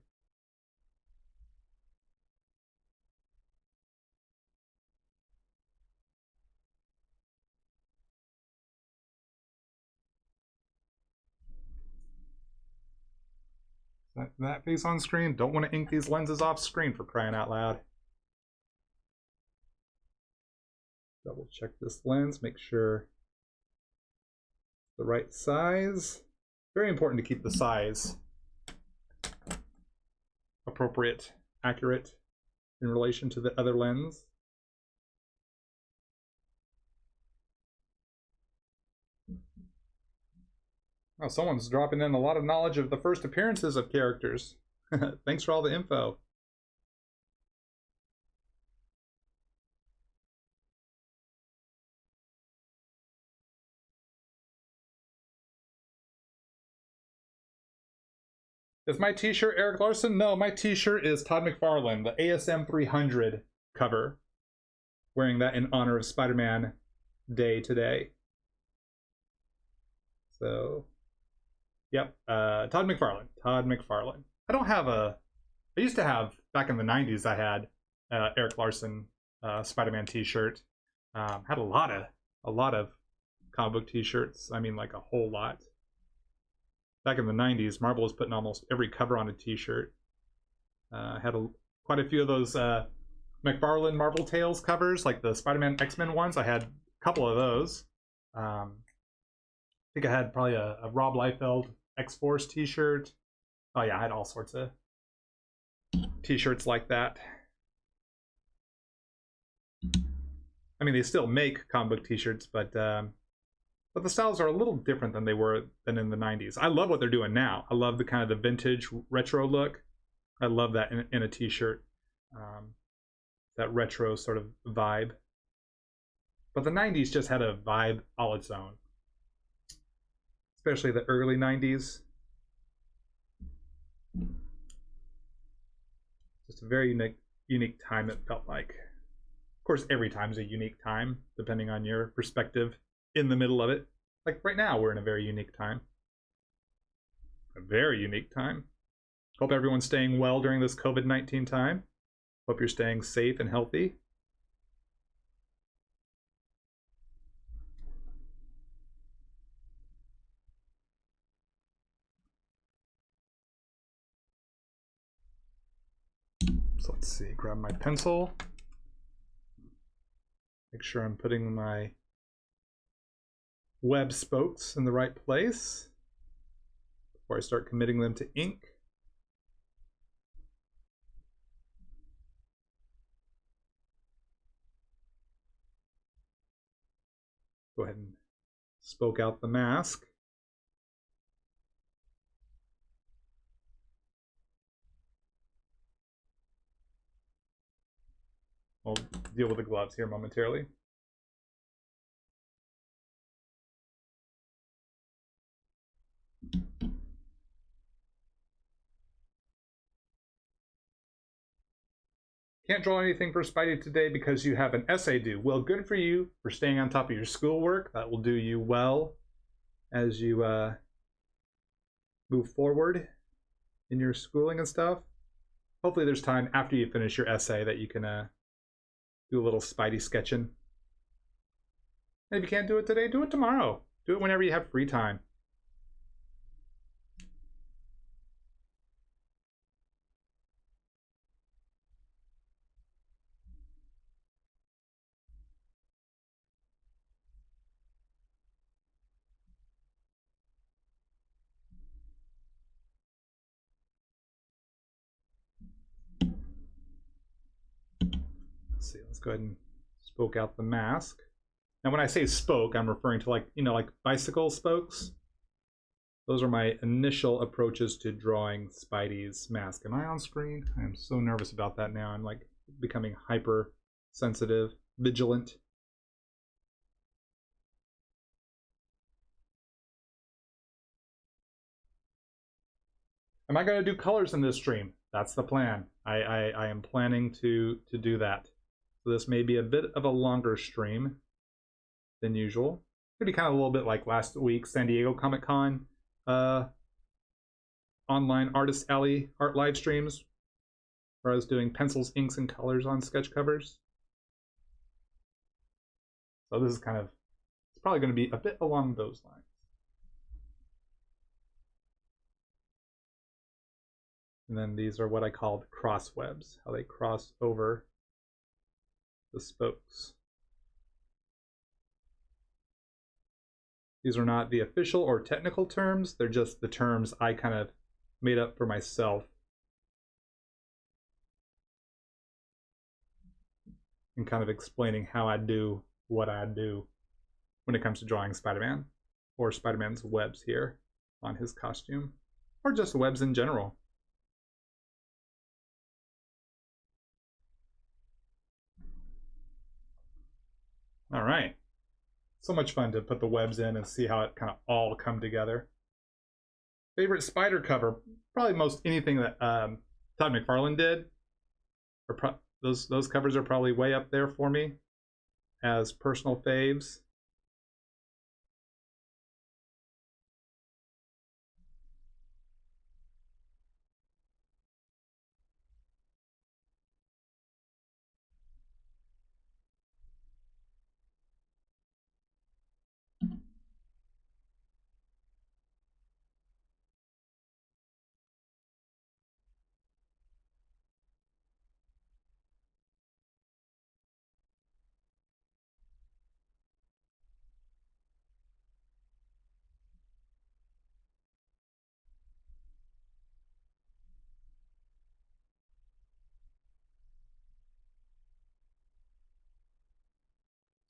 That face on screen? Don't want to ink these lenses off screen, for crying out loud. Double check this lens, make sure the right size. Very important to keep the size appropriate, accurate. in relation to the other lens. Oh, someone's dropping in a lot of knowledge of the first appearances of characters. Thanks for all the info. Is my t-shirt Eric Larson? No, my t-shirt is Todd McFarlane, the ASM 300 cover. Wearing that in honor of Spider-Man Day today. So, yep, Todd McFarlane. Todd McFarlane. I don't have a... I used to have, back in the 90s, I had Eric Larson Spider-Man t-shirt. Had a lot of comic book t-shirts. I mean, like a whole lot. Back in the 90s, Marvel was putting almost every cover on a t-shirt. Had quite a few of those McFarlane Marvel Tales covers, like the Spider-Man X-Men ones. I had a couple of those. I think I had probably a Rob Liefeld X-Force t-shirt. Oh yeah, I had all sorts of t-shirts like that. I mean, they still make comic book t-shirts, but the styles are a little different than they were than in the 90s. I love what they're doing now. I love the kind of the vintage retro look. I love that in a t-shirt. That retro sort of vibe. But the 90s just had a vibe all its own. Especially the early 90s. Just a very unique time, it felt like. Of course, every time is a unique time, depending on your perspective in the middle of it. Like right now, we're in a very unique time. A very unique time. Hope everyone's staying well during this COVID-19 time. Hope you're staying safe and healthy. So let's see, grab my pencil. Make sure I'm putting my web spokes in the right place before I start committing them to ink. Go ahead and spoke out the mask. I'll deal with the gloves here momentarily. Can't draw anything for Spidey today because you have an essay due. Well, good for you for staying on top of your schoolwork. That will do you well as you move forward in your schooling and stuff. Hopefully there's time after you finish your essay that you can do a little Spidey sketching. And if you can't do it today, do it tomorrow. Do it whenever you have free time. Let's see, let's go ahead and spoke out the mask. Now when I say spoke, I'm referring to like bicycle spokes. Those are my initial approaches to drawing Spidey's mask. Am I on screen? I am so nervous about that now. I'm like becoming hyper sensitive, vigilant. Am I going to do colors in this stream? That's the plan. I am planning to do that. So this may be a bit of a longer stream than usual. It'll be kind of a little bit like last week's San Diego Comic-Con online Artist Alley art live streams, where I was doing pencils, inks, and colors on sketch covers. So this is kind of, it's probably going to be a bit along those lines. And then these are what I called cross webs, how they cross over the spokes. These are not the official or technical terms, they're just the terms I kind of made up for myself and kind of explaining how I do what I do when it comes to drawing Spider-Man, or Spider-Man's webs here on his costume, or just webs in general. All right. So much fun to put the webs in and see how it kind of all come together. Favorite spider cover? Probably most anything that Todd McFarlane did. Those covers are probably way up there for me as personal faves.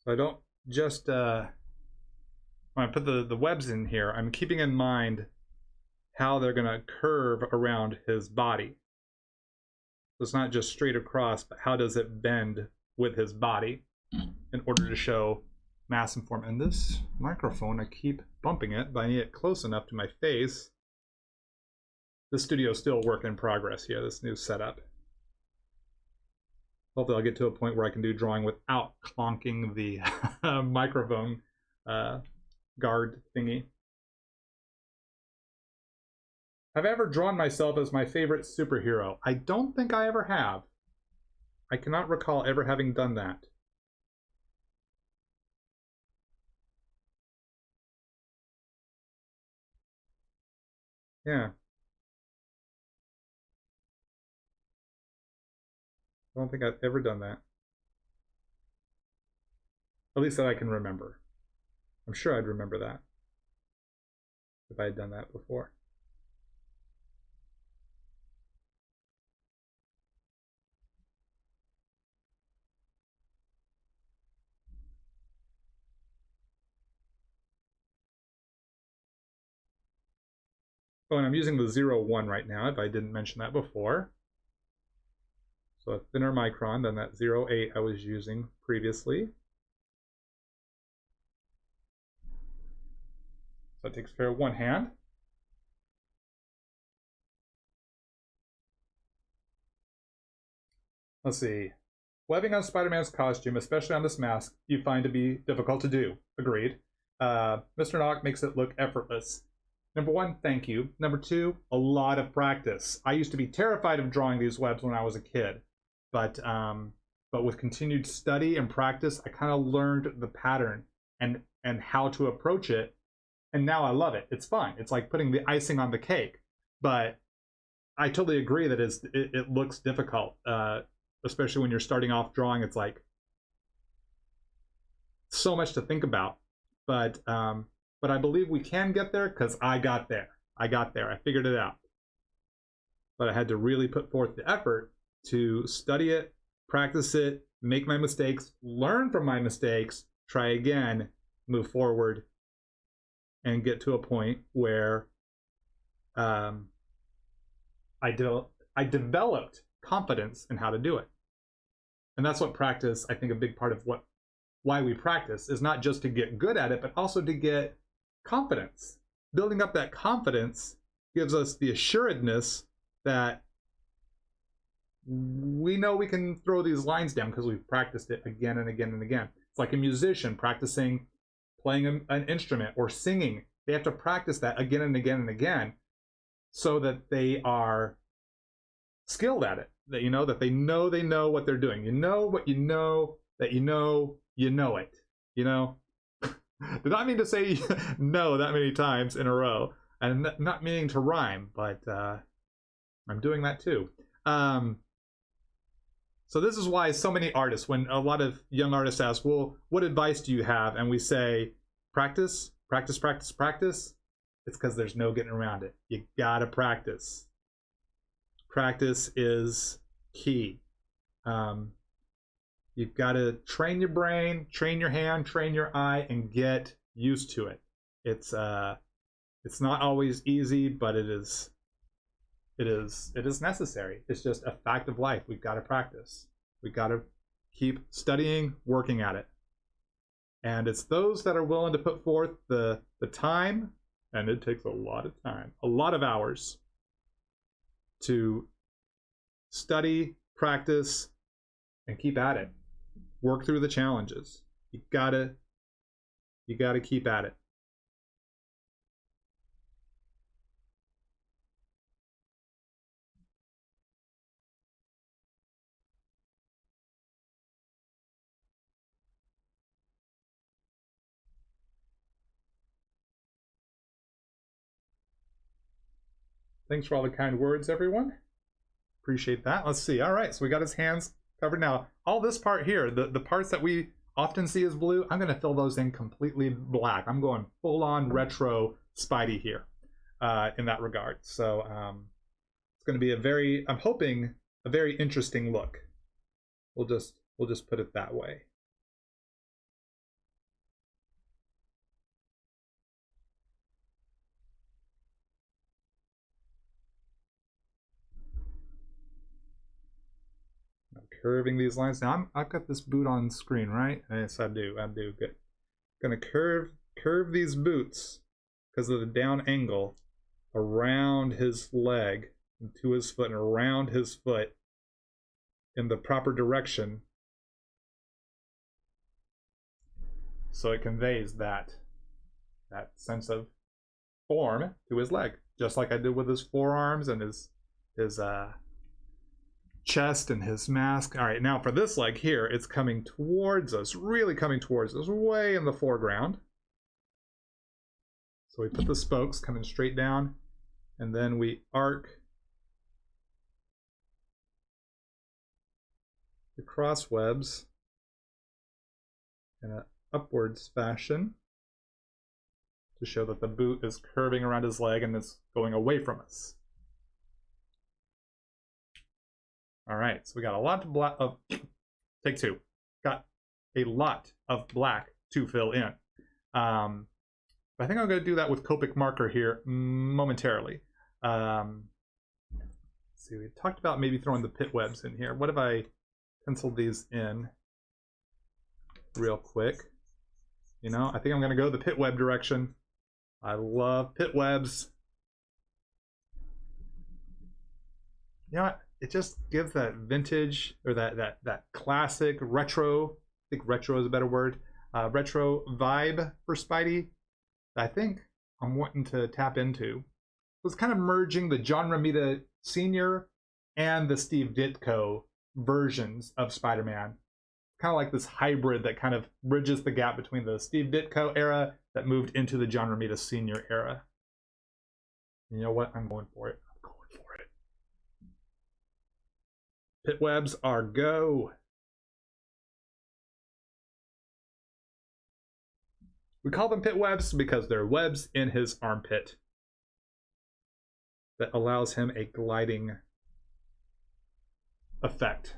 So I don't just, when I put the webs in here, I'm keeping in mind how they're gonna curve around his body. So it's not just straight across, but how does it bend with his body in order to show mass and form. And this microphone, I keep bumping it, but I need it close enough to my face. This studio is still a work in progress here, this new setup. Hopefully I'll get to a point where I can do drawing without clonking the microphone guard thingy. Have I ever drawn myself as my favorite superhero? I don't think I ever have. I cannot recall ever having done that. Yeah. I don't think I've ever done that. At least that I can remember. I'm sure I'd remember that if I had done that before. Oh, and I'm using the 0.1 right now, if I didn't mention that before. So a thinner micron than that 0.8 I was using previously. So it takes care of one hand. Let's see. Webbing on Spider-Man's costume, especially on this mask, you find to be difficult to do. Agreed. Mr. Nauck makes it look effortless. Number one, thank you. Number two, a lot of practice. I used to be terrified of drawing these webs when I was a kid, but with continued study and practice, I kind of learned the pattern and how to approach it, and now I love it. It's fun. It's like putting the icing on the cake. But I totally agree that it looks difficult, especially when you're starting off drawing. It's like so much to think about, but I believe we can get there because I got there. I figured it out. But I had to really put forth the effort to study it, practice it, make my mistakes, learn from my mistakes, try again, move forward, and get to a point where I developed confidence in how to do it. And that's what practice, I think a big part of why we practice is not just to get good at it, but also to get confidence. Building up that confidence gives us the assuredness that we know we can throw these lines down because we've practiced it again and again and again. It's like a musician practicing playing an instrument or singing. They have to practice that again and again and again so that they are skilled at it. That that they know what they're doing. You know what you know, that you know it. Did not mean to say no that many times in a row, and not meaning to rhyme, but I'm doing that too. So this is why so many artists, when a lot of young artists ask, well, what advice do you have? And we say, practice, practice, practice, practice. It's because there's no getting around it. You gotta practice. Practice is key. You've got to train your brain, train your hand, train your eye, and get used to it. It's not always easy, but it is necessary. It's just a fact of life. We've got to practice. We've got to keep studying, working at it. And it's those that are willing to put forth the time, and it takes a lot of time, a lot of hours to study, practice, and keep at it. Work through the challenges. You gotta keep at it. Thanks for all the kind words, everyone. Appreciate that. Let's see. All right, so we got his hands covered now. All this part here, the parts that we often see as blue, I'm going to fill those in completely black. I'm going full-on retro Spidey here in that regard. So it's going to be I'm hoping, a very interesting look. We'll just put it that way. Curving these lines. Now I've got this boot on screen, right? Yes, I do. Good. Gonna curve these boots because of the down angle around his leg and to his foot and around his foot in the proper direction, so it conveys that sense of form to his leg, just like I did with his forearms and his chest and his mask. All right, now for this leg here, it's coming towards us, really coming towards us, way in the foreground. So we put the spokes coming straight down, and then we arc the cross webs in an upwards fashion to show that the boot is curving around his leg and is going away from us. All right, so we got a lot of take two. Got a lot of black to fill in. I think I'm going to do that with Copic marker here momentarily. Let's see, we talked about maybe throwing the pit webs in here. What if I penciled these in real quick? You know, I think I'm going to go the pit web direction. I love pit webs. You know what? It just gives that vintage, or that classic retro, I think retro is a better word, retro vibe for Spidey that I think I'm wanting to tap into. It was kind of merging the John Romita Sr. and the Steve Ditko versions of Spider-Man. Kind of like this hybrid that kind of bridges the gap between the Steve Ditko era that moved into the John Romita Sr. era. You know what? I'm going for it. Pit webs are go. We call them pit webs because they're webs in his armpit that allows him a gliding effect.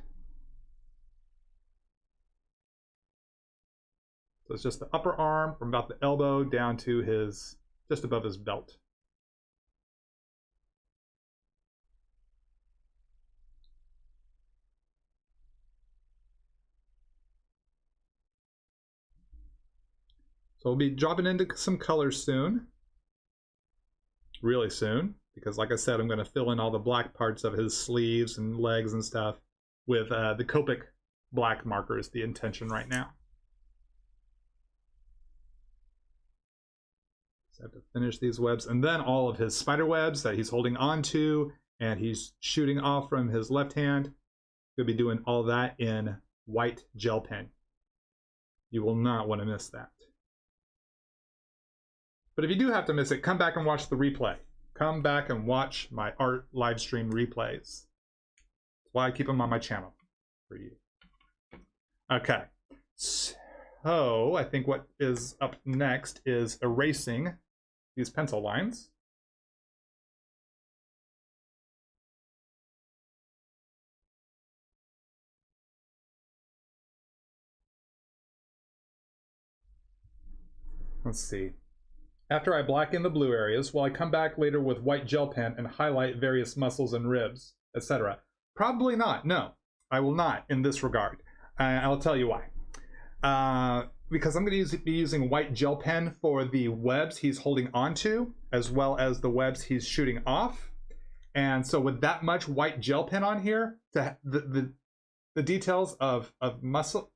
So it's just the upper arm from about the elbow down to his, just above his belt. So we'll be dropping into some colors soon. Really soon. Because like I said, I'm going to fill in all the black parts of his sleeves and legs and stuff with the Copic black marker is the intention right now. So I have to finish these webs. And then all of his spider webs that he's holding on to and he's shooting off from his left hand. He'll be doing all that in white gel pen. You will not want to miss that. But if you do have to miss it, come back and watch the replay. Come back and watch my art live stream replays. That's why I keep them on my channel for you. Okay, so I think what is up next is erasing these pencil lines. let's see. After I black in the blue areas, will I come back later with white gel pen and highlight various muscles and ribs, etc.? Probably not. No, I will not in this regard. I'll tell you why. Because I'm going to be using white gel pen for the webs he's holding onto, as well as the webs he's shooting off. And so with that much white gel pen on here, the details of muscle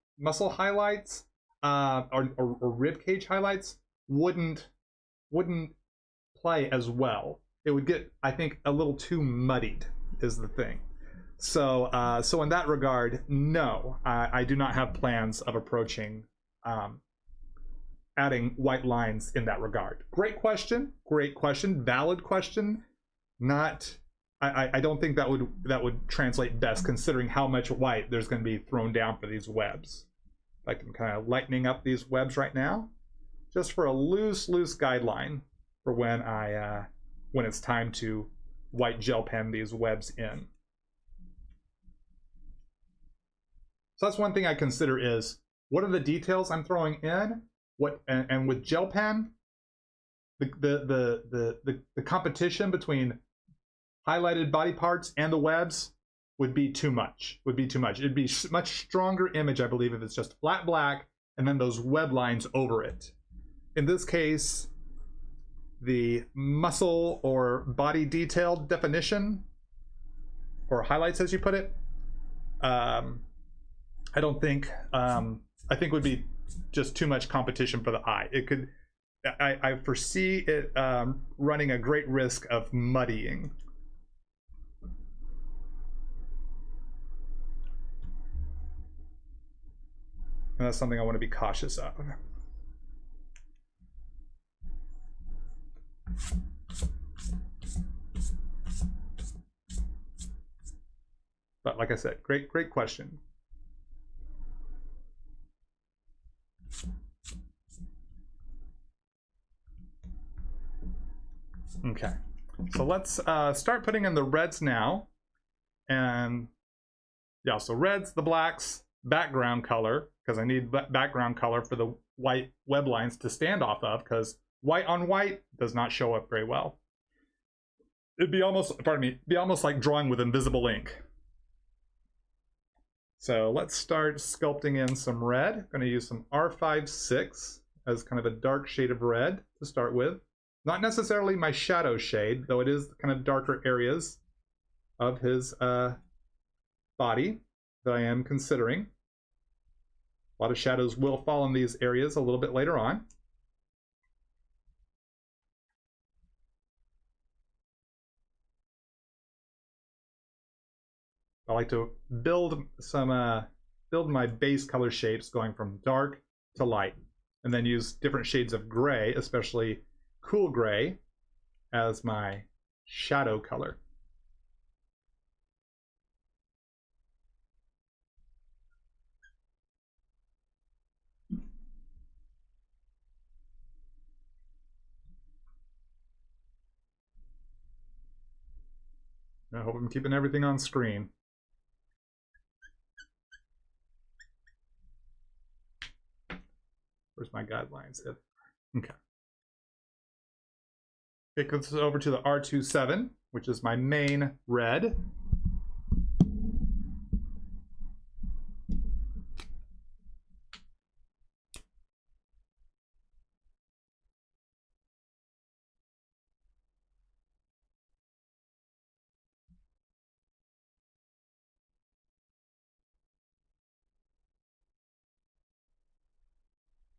highlights or rib cage highlights wouldn't play as well. It would get, I think, a little too muddied is the thing. So so in that regard, no, I do not have plans of approaching adding white lines in that regard. Great question, valid question. Not, I don't think that would translate best considering how much white there's going to be thrown down for these webs. Like I'm kind of lightening up these webs right now, just for a loose guideline for when it's time to white gel pen these webs in. So that's one thing I consider is, what are the details I'm throwing in? And with gel pen, the competition between highlighted body parts and the webs would be too much. It'd be much stronger image, I believe, if it's just flat black and then those web lines over it. In this case, the muscle or body detail definition, or highlights as you put it, I don't think, I think would be just too much competition for the eye. It could, I foresee it running a great risk of muddying. And that's something I want to be cautious of. But like I said, great question. Okay, so let's start putting in the reds now. And yeah, so reds, the blacks, background color, because I need background color for the white web lines to stand off of, because white on white does not show up very well. It'd be almost, be almost like drawing with invisible ink. So let's start sculpting in some red. I'm going to use some R56 as kind of a dark shade of red to start with. Not necessarily my shadow shade, though it is kind of darker areas of his body that I am considering. A lot of shadows will fall in these areas a little bit later on. I like to build my base color shapes going from dark to light, and then use different shades of gray, especially cool gray, as my shadow color. I hope I'm keeping everything on screen. Where's my guidelines? Okay. It goes over to the R27, which is my main red.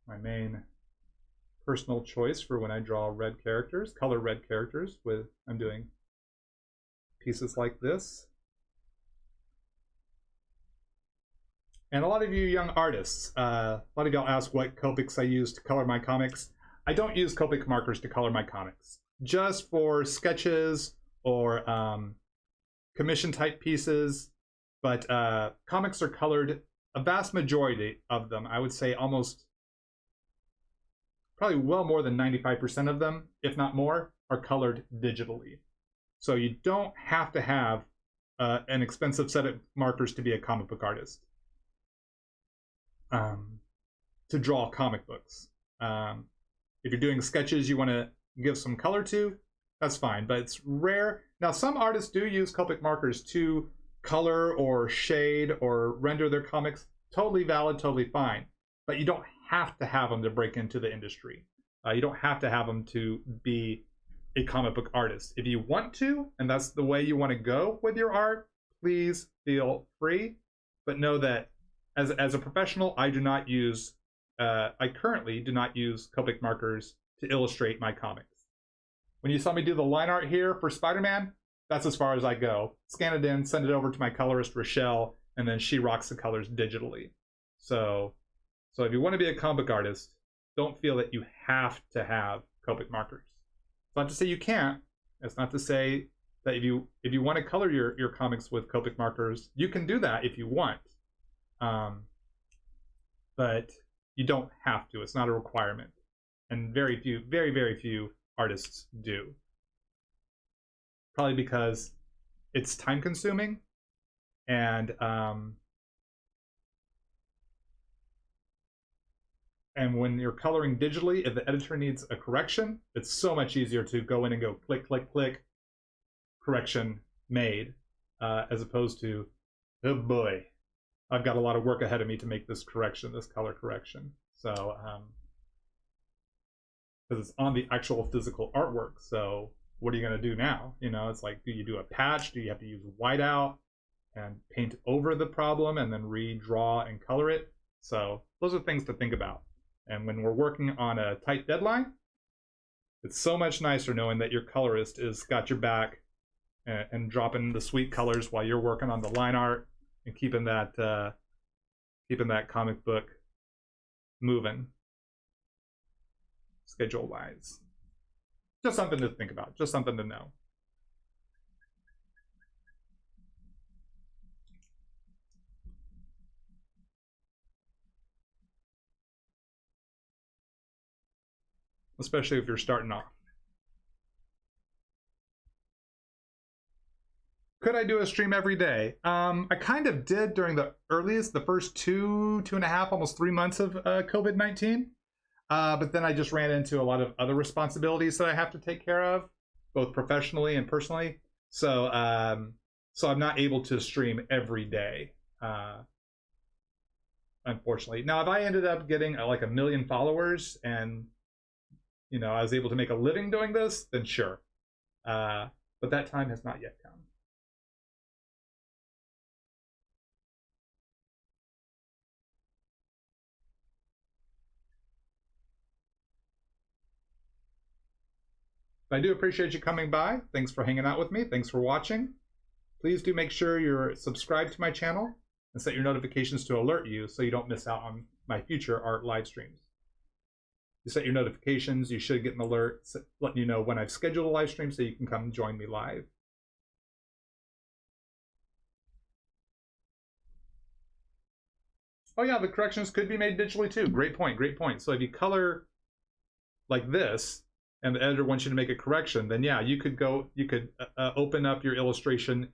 My main personal choice for when I draw red characters, color red characters, with I'm doing pieces like this. And a lot of you young artists, a lot of y'all ask what Copics I use to color my comics. I don't use Copic markers to color my comics. Just for sketches or commission type pieces, but comics are colored, a vast majority of them, I would say almost probably well more than 95% of them, if not more, are colored digitally. So you don't have to have an expensive set of markers to be a comic book artist, to draw comic books. If you're doing sketches you want to give some color to, that's fine, but it's rare. Now, some artists do use Copic markers to color or shade or render their comics. Totally valid, totally fine. But you don't have to have them to break into the industry. You don't have to have them to be a comic book artist. If you want to, and that's the way you want to go with your art, please feel free. But know that as a professional, I do not use, I currently do not use Copic markers to illustrate my comics. When you saw me do the line art here for Spider-Man, that's as far as I go. Scan it in, send it over to my colorist, Rochelle, and then she rocks the colors digitally. So if you want to be a comic book artist, don't feel that you have to have Copic markers. It's not to say you can't. It's not to say that if you want to color your comics with Copic markers, you can do that if you want. But you don't have to. It's not a requirement. And very few artists do. Probably because it's time consuming, and when you're coloring digitally, if the editor needs a correction, it's so much easier to go in and go click, click, click, correction made, as opposed to, oh boy, I've got a lot of work ahead of me to make this correction, this color correction. So, because it's on the actual physical artwork. So what are you going to do now? You know, it's like, do you do a patch? Do you have to use whiteout and paint over the problem and then redraw and color it? So those are things to think about. And when we're working on a tight deadline, it's so much nicer knowing that your colorist has got your back and dropping the sweet colors while you're working on the line art and keeping that comic book moving. Schedule wise. Just something to think about, just something to know. Especially if you're starting off. Could I do a stream every day? I kind of did during the first two and a half, almost 3 months of COVID-19. But then I just ran into a lot of other responsibilities that I have to take care of, both professionally and personally. So so I'm not able to stream every day, unfortunately. Now, if I ended up getting like 1 million followers and, you know, I was able to make a living doing this, then sure. But that time has not yet come. I do appreciate you coming by. Thanks for hanging out with me. Thanks for watching. Please do make sure you're subscribed to my channel and set your notifications to alert you so you don't miss out on my future art live streams. You set your notifications, you should get an alert letting you know when I've scheduled a live stream so you can come join me live. Oh yeah, the corrections could be made digitally too. Great point, great point. So if you color like this, and the editor wants you to make a correction, then yeah, you could open up your illustration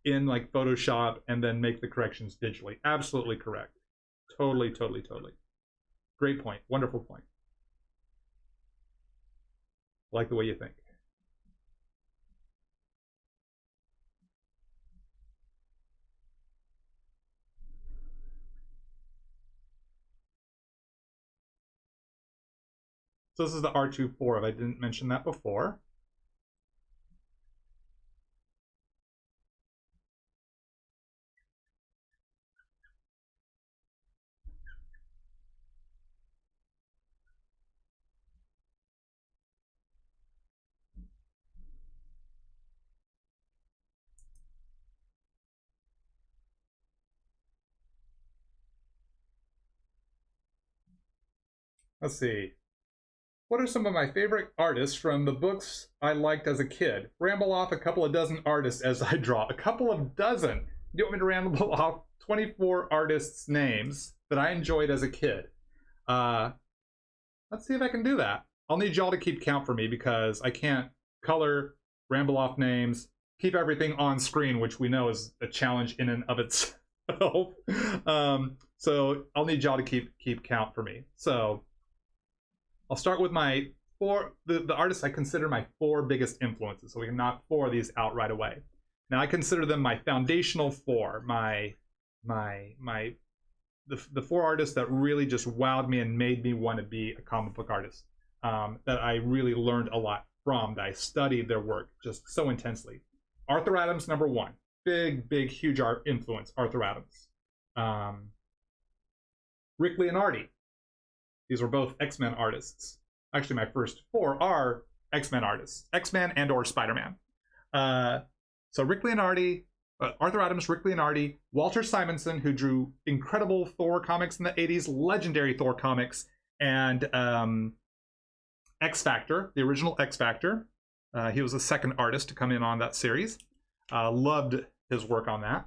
in like Photoshop and then make the corrections digitally. Absolutely correct. Totally. Great point. Wonderful point. I like the way you think. So this is the R24, if I didn't mention that before. Let's see. What are some of my favorite artists from the books I liked as a kid? Ramble off a couple of dozen artists as I draw. A couple of dozen? You want me to ramble off 24 artists' names that I enjoyed as a kid? Let's see if I can do that. I'll need y'all to keep count for me because I can't color, ramble off names, keep everything on screen, which we know is a challenge in and of itself. So I'll need y'all to keep count for me. So I'll start with my the artists I consider my 4 biggest influences. So we can knock 4 of these out right away. Now I consider them my foundational 4, the 4 artists that really just wowed me and made me want to be a comic book artist. That I really learned a lot from, that I studied their work just so intensely. Arthur Adams, number 1. Big, huge art influence, Arthur Adams. Rick Leonardi. These were both X-Men artists. Actually, my first 4 are X-Men artists. X-Men and or Spider-Man. So Rick Leonardi, Arthur Adams, Rick Leonardi, Walter Simonson, who drew incredible Thor comics in the 80s, legendary Thor comics, and X-Factor, the original X-Factor. He was the second artist to come in on that series. Loved his work on that.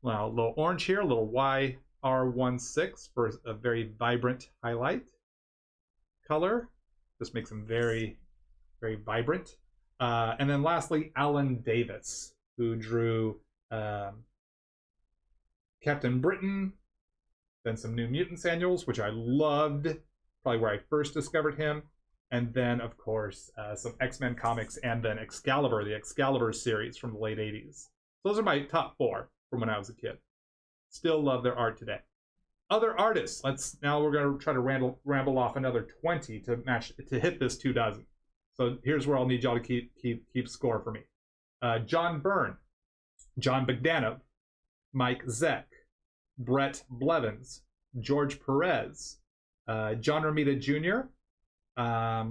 Well, a little orange here, a little YR16 for a very vibrant highlight color. This makes him very, very vibrant. And then lastly, Alan Davis, who drew Captain Britain, then some New Mutants annuals, which I loved, probably where I first discovered him. And then, of course, some X-Men comics, and then Excalibur, the Excalibur series from the late 80s. Those are my top 4 from when I was a kid. Still love their art today. Other artists. Now we're going to try to ramble off another 20 to hit this 2 dozen. So here's where I'll need y'all to keep score for me. John Byrne, John Bogdanov, Mike Zeck, Brett Blevins, George Perez, John Romita Jr.,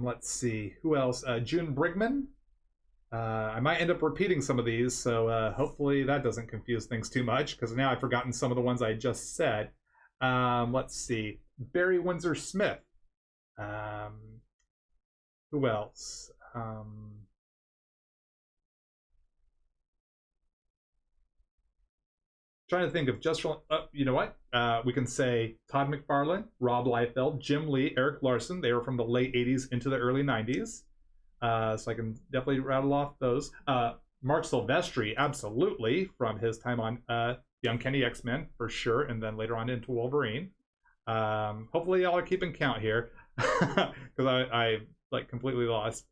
let's see, who else? June Brigman. I might end up repeating some of these, so hopefully that doesn't confuse things too much, because now I've forgotten some of the ones I just said. Let's see, Barry Windsor Smith. Who else? Trying to think of just from, you know what? We can say Todd McFarlane, Rob Liefeld, Jim Lee, Eric Larson. They were from the late 80s into the early 90s. So I can definitely rattle off those. Mark Silvestri, absolutely, from his time on Young Kenny X-Men, for sure, and then later on into Wolverine. Hopefully y'all are keeping count here, because I like completely lost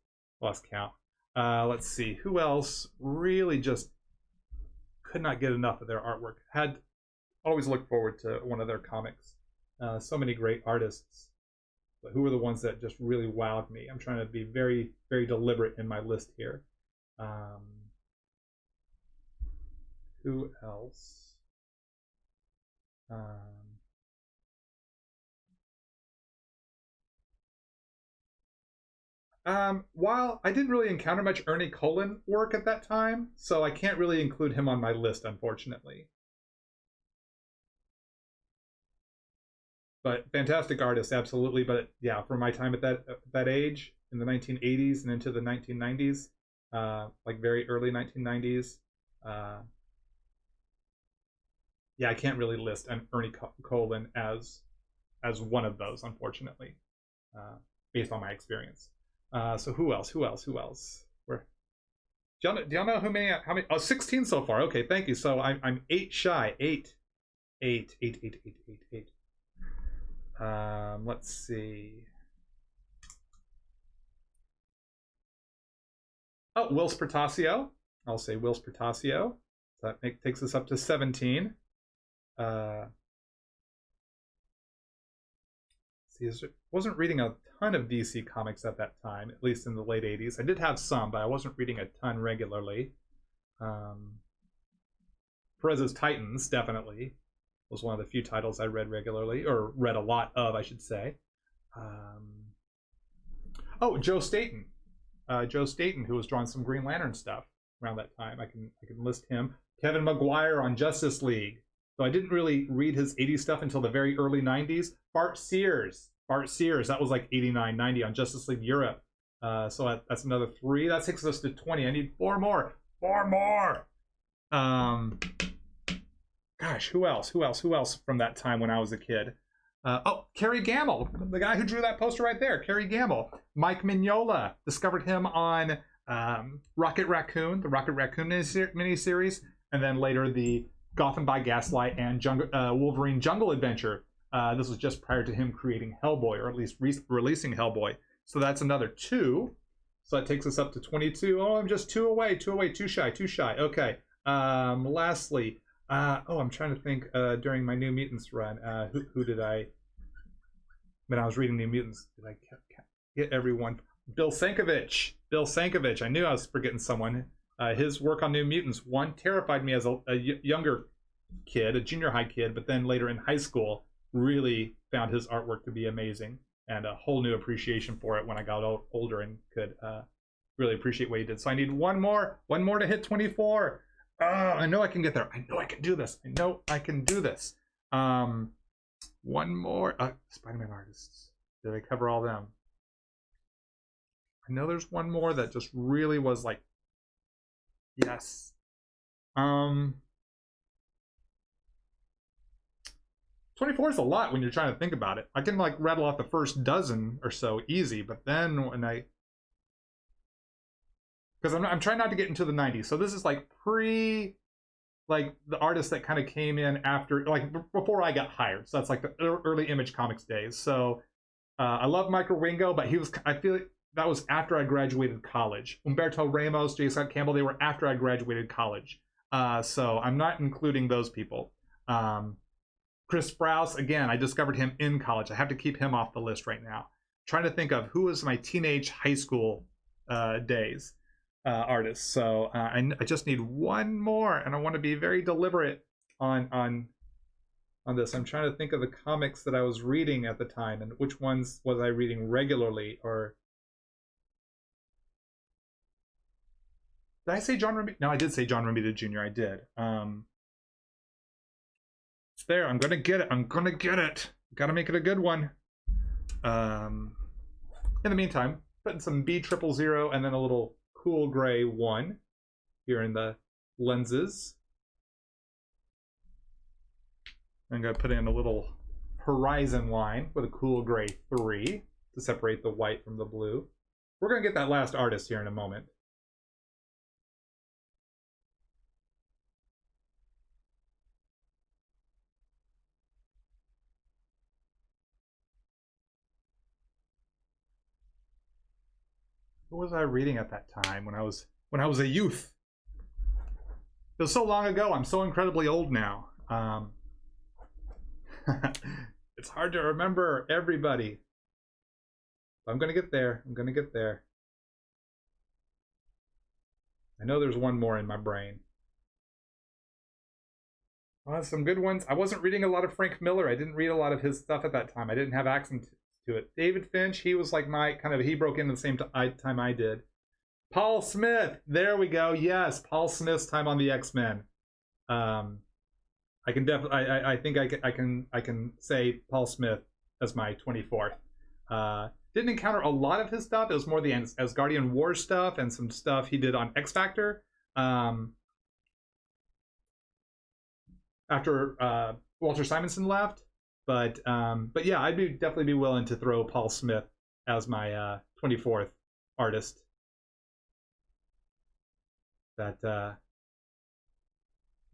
count. Let's see, who else really just could not get enough of their artwork. Had always looked forward to one of their comics. So many great artists. But who are the ones that just really wowed me? I'm trying to be very, very deliberate in my list here. Who else? While I didn't really encounter much Ernie Colin work at that time, so I can't really include him on my list, unfortunately. But fantastic artist, absolutely. But yeah, for my time at that age, in the 1980s and into the 1990s, like very early 1990s, yeah, I can't really list an Ernie Colin as one of those, unfortunately, based on my experience. So who else? Where? Do y'all know how many? Oh, 16 so far. Okay, thank you. So I'm 8 shy. 8. Let's see. Oh, Will Spertasio. I'll say Will Spertasio. So that takes us up to 17. See, wasn't reading a ton of DC comics at that time, at least in the late 80s. I did have some, but I wasn't reading a ton regularly. Perez's Titans, definitely, was one of the few titles I read regularly, or read a lot of, I should say. Oh, Joe Staton. Joe Staton, who was drawing some Green Lantern stuff around that time. I can list him. Kevin Maguire on Justice League. So I didn't really read his 80s stuff until the very early 90s. Bart Sears, that was like 89, 90 on Justice League Europe. So that's another 3. That takes us to 20. I need 4 more. 4 more! Gosh, who else from that time when I was a kid? Oh, Kerry Gamble, the guy who drew that poster right there. Kerry Gamble. Mike Mignola, discovered him on Rocket Raccoon, the Rocket Raccoon miniseries, and then later the Gotham by Gaslight and Wolverine Jungle Adventure. This was just prior to him creating Hellboy, or at least releasing Hellboy. So that's another 2. So that takes us up to 22. Oh, I'm just 2 away, 2 away, too shy, too shy. Okay. Lastly, I'm trying to think during my New Mutants run, who did I, when I was reading New Mutants, did I get everyone? Bill Sienkiewicz. Bill Sienkiewicz. I knew I was forgetting someone. His work on New Mutants, one, terrified me as a younger kid, a junior high kid, but then later in high school, really found his artwork to be amazing, and a whole new appreciation for it when I got older and could really appreciate what he did. So I need one more to hit 24. Oh, I know I can get there. I know I can do this. I know I can do this. One more. Spider-Man artists. Did I cover all them? I know there's one more that just really was like, yes. 24 is a lot when you're trying to think about it. I can like rattle off the first dozen or so easy, but then when because I'm trying not to get into the 90s. So this is like like the artists that kind of came in after, like before I got hired. So that's like the early Image Comics days. So I love Micro Wingo, but I feel like that was after I graduated college. Umberto Ramos, J. Scott Campbell, they were after I graduated college. So I'm not including those people. Chris Sprouse, again, I discovered him in college. I have to keep him off the list right now. Trying to think of who was my teenage high school days artists. So I just need one more, and I want to be very deliberate on this. I'm trying to think of the comics that I was reading at the time, and which ones was I reading regularly, or did I say John Romita? No, I did say John Romita Jr. I did. It's there. I'm gonna get it. I'm gonna get it. Gotta make it a good one. In the meantime, putting some B000 and then a little cool gray 1 here in the lenses. I'm gonna put in a little horizon line with a cool gray 3 to separate the white from the blue. We're gonna get that last artist here in a moment. What was I reading at that time when I was a youth? It was so long ago. I'm so incredibly old now. It's hard to remember everybody. I'm gonna get there. I'm gonna get there. I know there's one more in my brain. Some good ones. I wasn't reading a lot of Frank Miller. I didn't read a lot of his stuff at that time. I didn't have access to it. David Finch, he was like my kind of, he broke in the same time I did. Paul Smith, there we go. Yes, Paul Smith's time on the X-Men. I can definitely, I think I can say Paul Smith as my 24th. Didn't encounter a lot of his stuff. It was more the Asgardian War stuff and some stuff he did on X Factor. After Walter Simonson left, but yeah, I'd definitely be willing to throw Paul Smith as my 24th artist that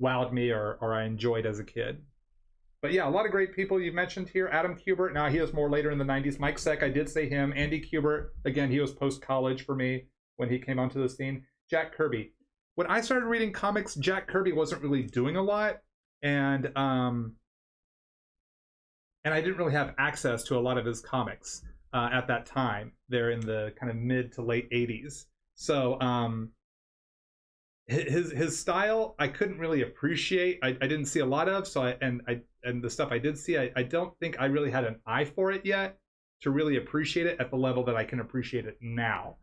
wowed me or I enjoyed as a kid. But yeah, a lot of great people you've mentioned here. Adam Kubert, now he was more later in the 90s. Mike Seck, I did say him. Andy Kubert, again, he was post-college for me when he came onto the scene. Jack Kirby. When I started reading comics, Jack Kirby wasn't really doing a lot. And I didn't really have access to a lot of his comics at that time. They're in the kind of mid to late 80s. So his style I couldn't really appreciate. I didn't see a lot of. So and the stuff I did see, I don't think I really had an eye for it yet to really appreciate it at the level that I can appreciate it now.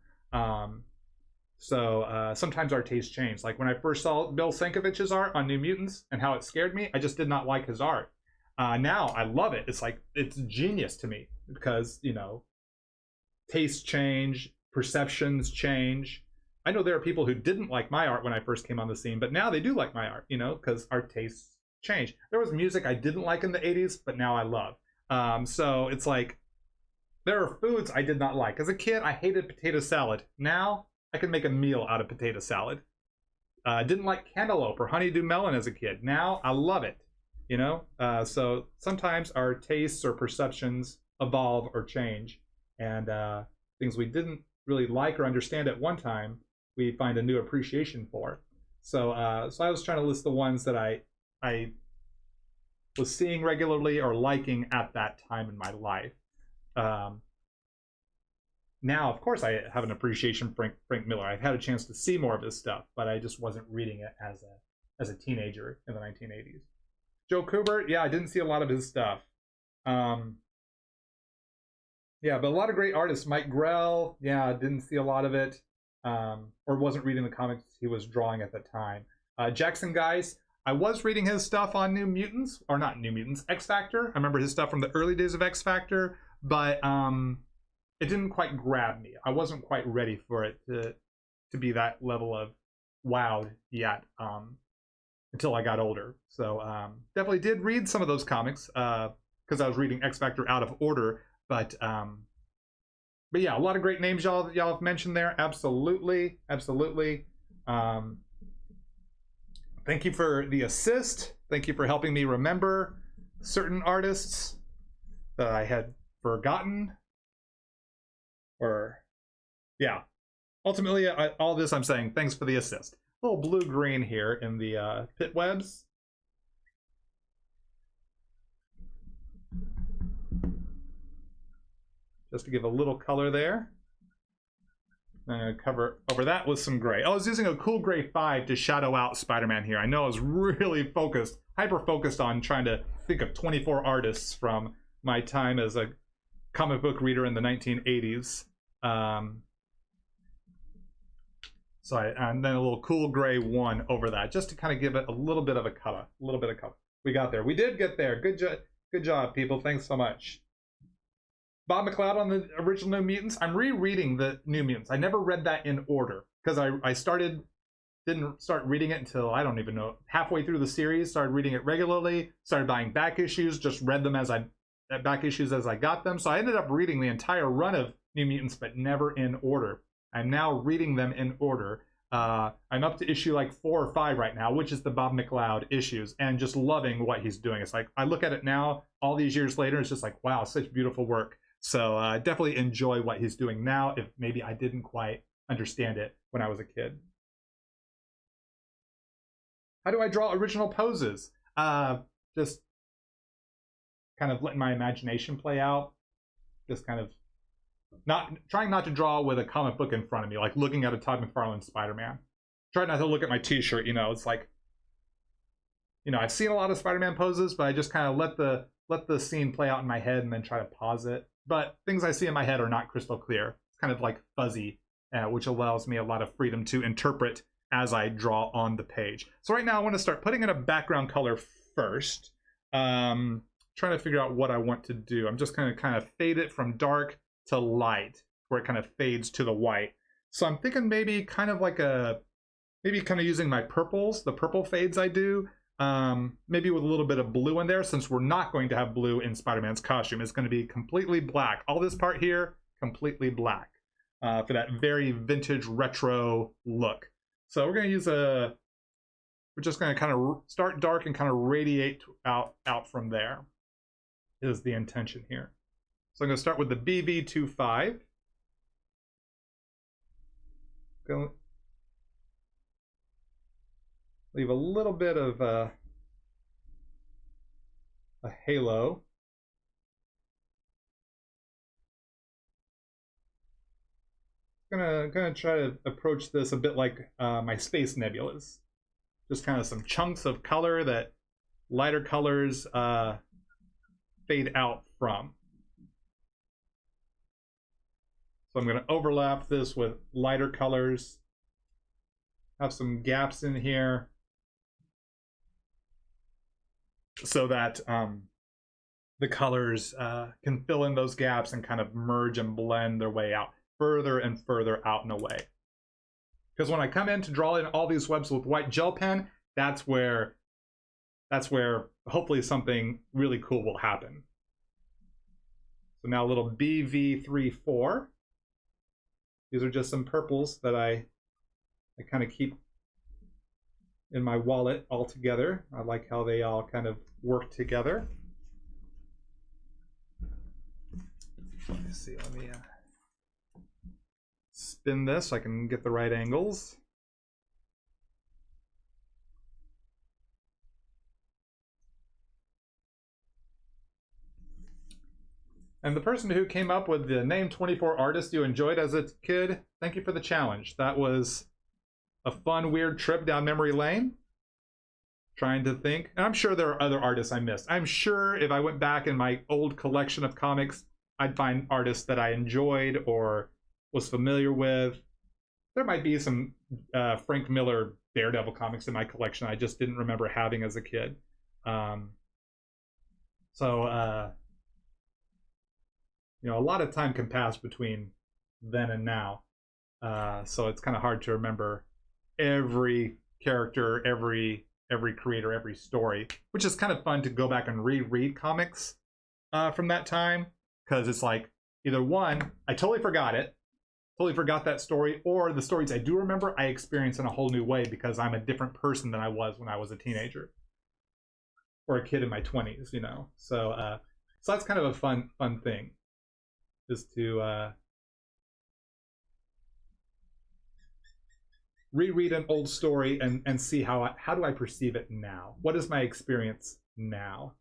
So sometimes our tastes change. Like when I first saw Bill Sienkiewicz's art on New Mutants and how it scared me, I just did not like his art. Now I love it. It's like, it's genius to me because, you know, tastes change, perceptions change. I know there are people who didn't like my art when I first came on the scene, but now they do like my art, you know, because our tastes change. There was music I didn't like in the 80s, but now I love. So it's like, there are foods I did not like. As a kid, I hated potato salad. Now, I can make a meal out of potato salad. Didn't like cantaloupe or honeydew melon as a kid. Now I love it, you know? So sometimes our tastes or perceptions evolve or change. And things we didn't really like or understand at one time, we find a new appreciation for. So, so I was trying to list the ones that I was seeing regularly or liking at that time in my life. Now, of course, I have an appreciation for Frank Miller. I've had a chance to see more of his stuff, but I just wasn't reading it as a teenager in the 1980s. Joe Kubert, yeah, I didn't see a lot of his stuff. Yeah, but a lot of great artists. Mike Grell, yeah, I didn't see a lot of it, or wasn't reading the comics he was drawing at the time. Jackson Guys, I was reading his stuff on New Mutants, or not New Mutants, X Factor. I remember his stuff from the early days of X Factor, but it didn't quite grab me. I wasn't quite ready for it to be that level of wowed yet until I got older. So definitely did read some of those comics because I was reading X Factor out of order. But yeah, a lot of great names y'all have mentioned there. Absolutely, absolutely. Thank you for the assist. Thank you for helping me remember certain artists that I had forgotten. Or, yeah. Ultimately, all this I'm saying, thanks for the assist. A little blue-green here in the pit webs. Just to give a little color there. I'm going to cover over that with some gray. I was using a cool gray 5 to shadow out Spider-Man here. I know I was really focused, hyper-focused on trying to think of 24 artists from my time as a comic book reader in the 1980s. And then a little cool gray 1 over that, just to kind of give it a little bit of a color, We got there. We did get there. Good job, people. Thanks so much. Bob McLeod on the original New Mutants. I'm rereading the New Mutants. I never read that in order because I didn't start reading it until, I don't even know, halfway through the series. Started reading it regularly. Started buying back issues. Just read them back issues as I got them. So I ended up reading the entire run of New Mutants, but never in order. I'm now reading them in order. I'm up to issue like 4 or 5 right now, which is the Bob McLeod issues, and just loving what he's doing. It's like, I look at it now, all these years later, it's just like, wow, such beautiful work. So definitely enjoy what he's doing now, if maybe I didn't quite understand it when I was a kid. How do I draw original poses? Just kind of letting my imagination play out. Just kind of trying not to draw with a comic book in front of me, like looking at a Todd McFarlane Spider-Man. Try not to look at my t-shirt, you know, it's like, you know, I've seen a lot of Spider-Man poses, but I just kind of let the scene play out in my head and then try to pause it. But things I see in my head are not crystal clear. It's kind of like fuzzy, which allows me a lot of freedom to interpret as I draw on the page. So right now I want to start putting in a background color first. Trying to figure out what I want to do. I'm just going to kind of fade it from dark to light, where it kind of fades to the white. So I'm thinking maybe kind of like maybe kind of using my purples, the purple fades I do, maybe with a little bit of blue in there, since we're not going to have blue in Spider-Man's costume. It's going to be completely black. All this part here, completely black, for that very vintage retro look. So we're going to use we're just going to kind of start dark and kind of radiate out from there, is the intention here. So I'm going to start with the BV25. Go leave a little bit of a halo. Gonna try to approach this a bit like my space nebulas. Just kind of some chunks of color that lighter colors fade out from. So I'm going to overlap this with lighter colors, have some gaps in here so that the colors can fill in those gaps and kind of merge and blend their way out further and further out and away. Because when I come in to draw in all these webs with white gel pen, that's where hopefully something really cool will happen. So now a little BV34. These are just some purples that I kind of keep in my wallet all together. I like how they all kind of work together. Let me see, spin this so I can get the right angles. And the person who came up with the name 24 artists you enjoyed as a kid, thank you for the challenge. That was a fun, weird trip down memory lane. Trying to think. And I'm sure there are other artists I missed. I'm sure if I went back in my old collection of comics, I'd find artists that I enjoyed or was familiar with. There might be some Frank Miller Daredevil comics in my collection I just didn't remember having as a kid. You know, a lot of time can pass between then and now. So it's kind of hard to remember every character, every creator, every story, which is kind of fun to go back and reread comics from that time, because it's like either one, I totally forgot it, totally forgot that story, or the stories I do remember I experience in a whole new way because I'm a different person than I was when I was a teenager or a kid in my 20s, you know. So that's kind of a fun thing, is to reread an old story and see how do I perceive it now? What is my experience now?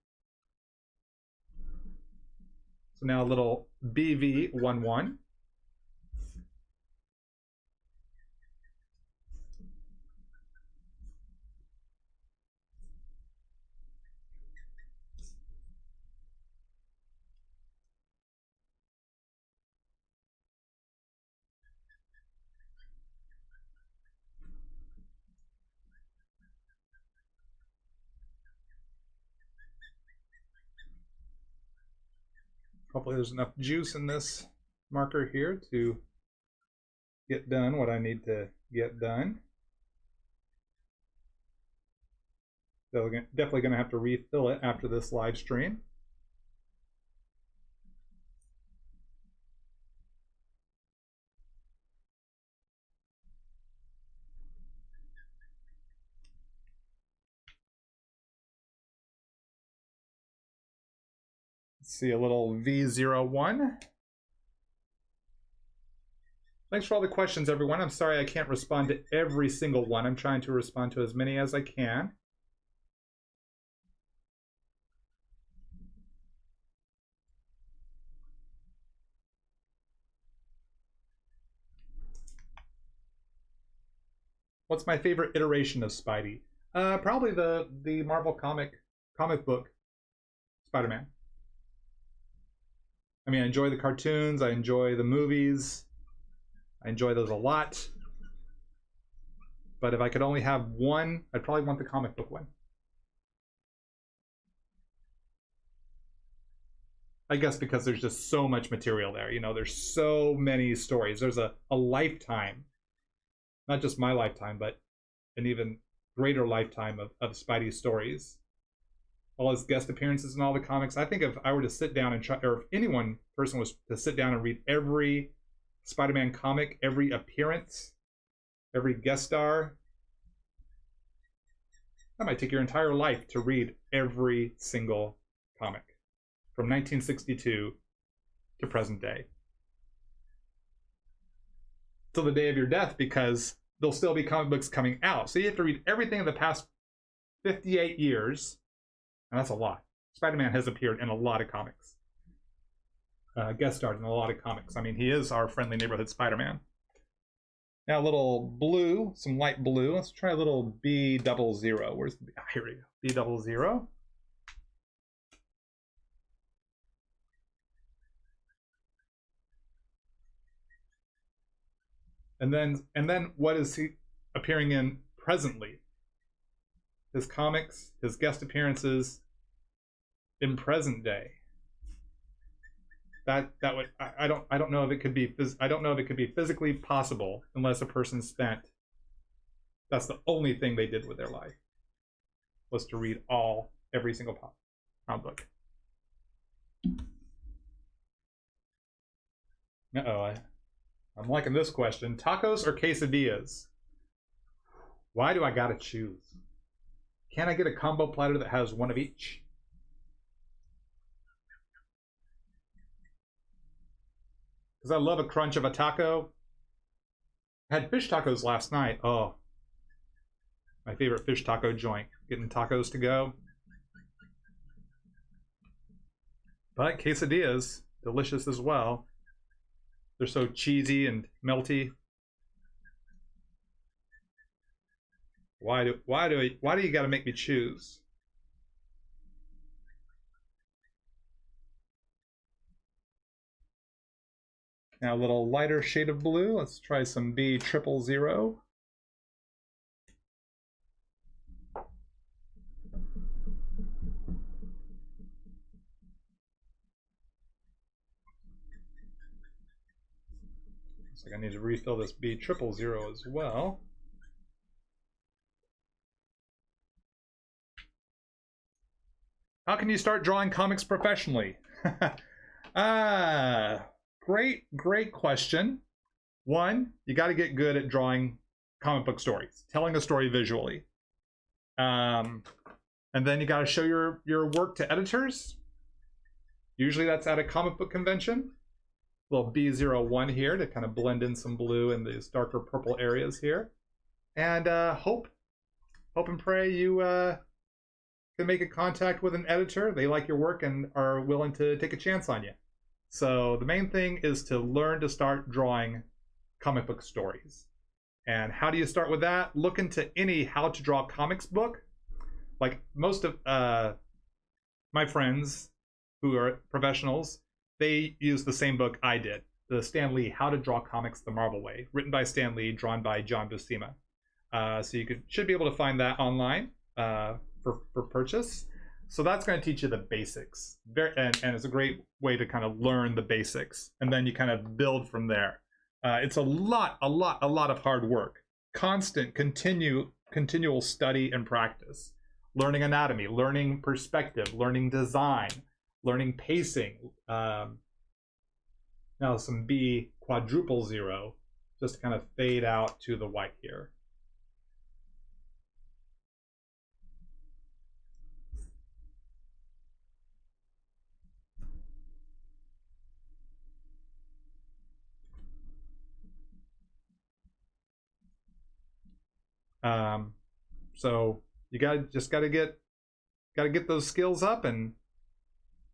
So now a little BV11. Hopefully there's enough juice in this marker here to get done what I need to get done. So definitely going to have to refill it after this live stream. See a little V01. Thanks for all the questions, everyone. I'm sorry I can't respond to every single one. I'm trying to respond to as many as I can. What's my favorite iteration of Spidey? Probably the Marvel comic book Spider-Man. I mean, I enjoy the cartoons, I enjoy the movies, I enjoy those a lot. But if I could only have one, I'd probably want the comic book one. I guess because there's just so much material there. You know, there's so many stories. There's a lifetime, not just my lifetime, but an even greater lifetime of Spidey stories. All his guest appearances in all the comics. I think if I were to sit down and try, or if person was to sit down and read every Spider-Man comic, every appearance, every guest star, that might take your entire life to read every single comic from 1962 to present day. Till the day of your death, because there'll still be comic books coming out. So you have to read everything in the past 58 years. And that's a lot. Spider-Man has appeared in a lot of comics. Guest starred in a lot of comics. I mean, he is our friendly neighborhood Spider-Man. Now a little blue, some light blue. Let's try a little B00. Where's the here we go. B00. And then what is he appearing in presently? His comics, his guest appearances in present day. That would I don't know if it could be physically possible unless a person spent, that's the only thing they did with their life, was to read every single comic book. I'm liking this question. Tacos or quesadillas? Why do I gotta choose? Can't I get a combo platter that has one of each? Because I love a crunch of a taco, I had fish tacos last night. Oh, my favorite fish taco joint. Getting tacos to go. But quesadillas, delicious as well. They're so cheesy and melty. Why do you got to make me choose? Now a little lighter shade of blue. Let's try some B000. Looks like I need to refill this B000 as well. How can you start drawing comics professionally? Great question. One, you got to get good at drawing comic book stories, telling a story visually. And then you got to show your work to editors. Usually that's at a comic book convention. Little B01 here to kind of blend in some blue in these darker purple areas here. And hope and pray you can make a contact with an editor. They like your work and are willing to take a chance on you. So the main thing is to learn to start drawing comic book stories. And how do you start with that? Look into any how to draw comics book. Like most of my friends who are professionals, they use the same book I did, the Stan Lee How to Draw Comics the Marvel Way, written by Stan Lee, drawn by John Buscema. So you should be able to find that online for purchase. So that's going to teach you the basics, and it's a great way to kind of learn the basics, and then you kind of build from there. It's a lot of hard work, constant, continual study and practice, learning anatomy, learning perspective, learning design, learning pacing. Now some B000, just to kind of fade out to the white here. So you just gotta get those skills up, and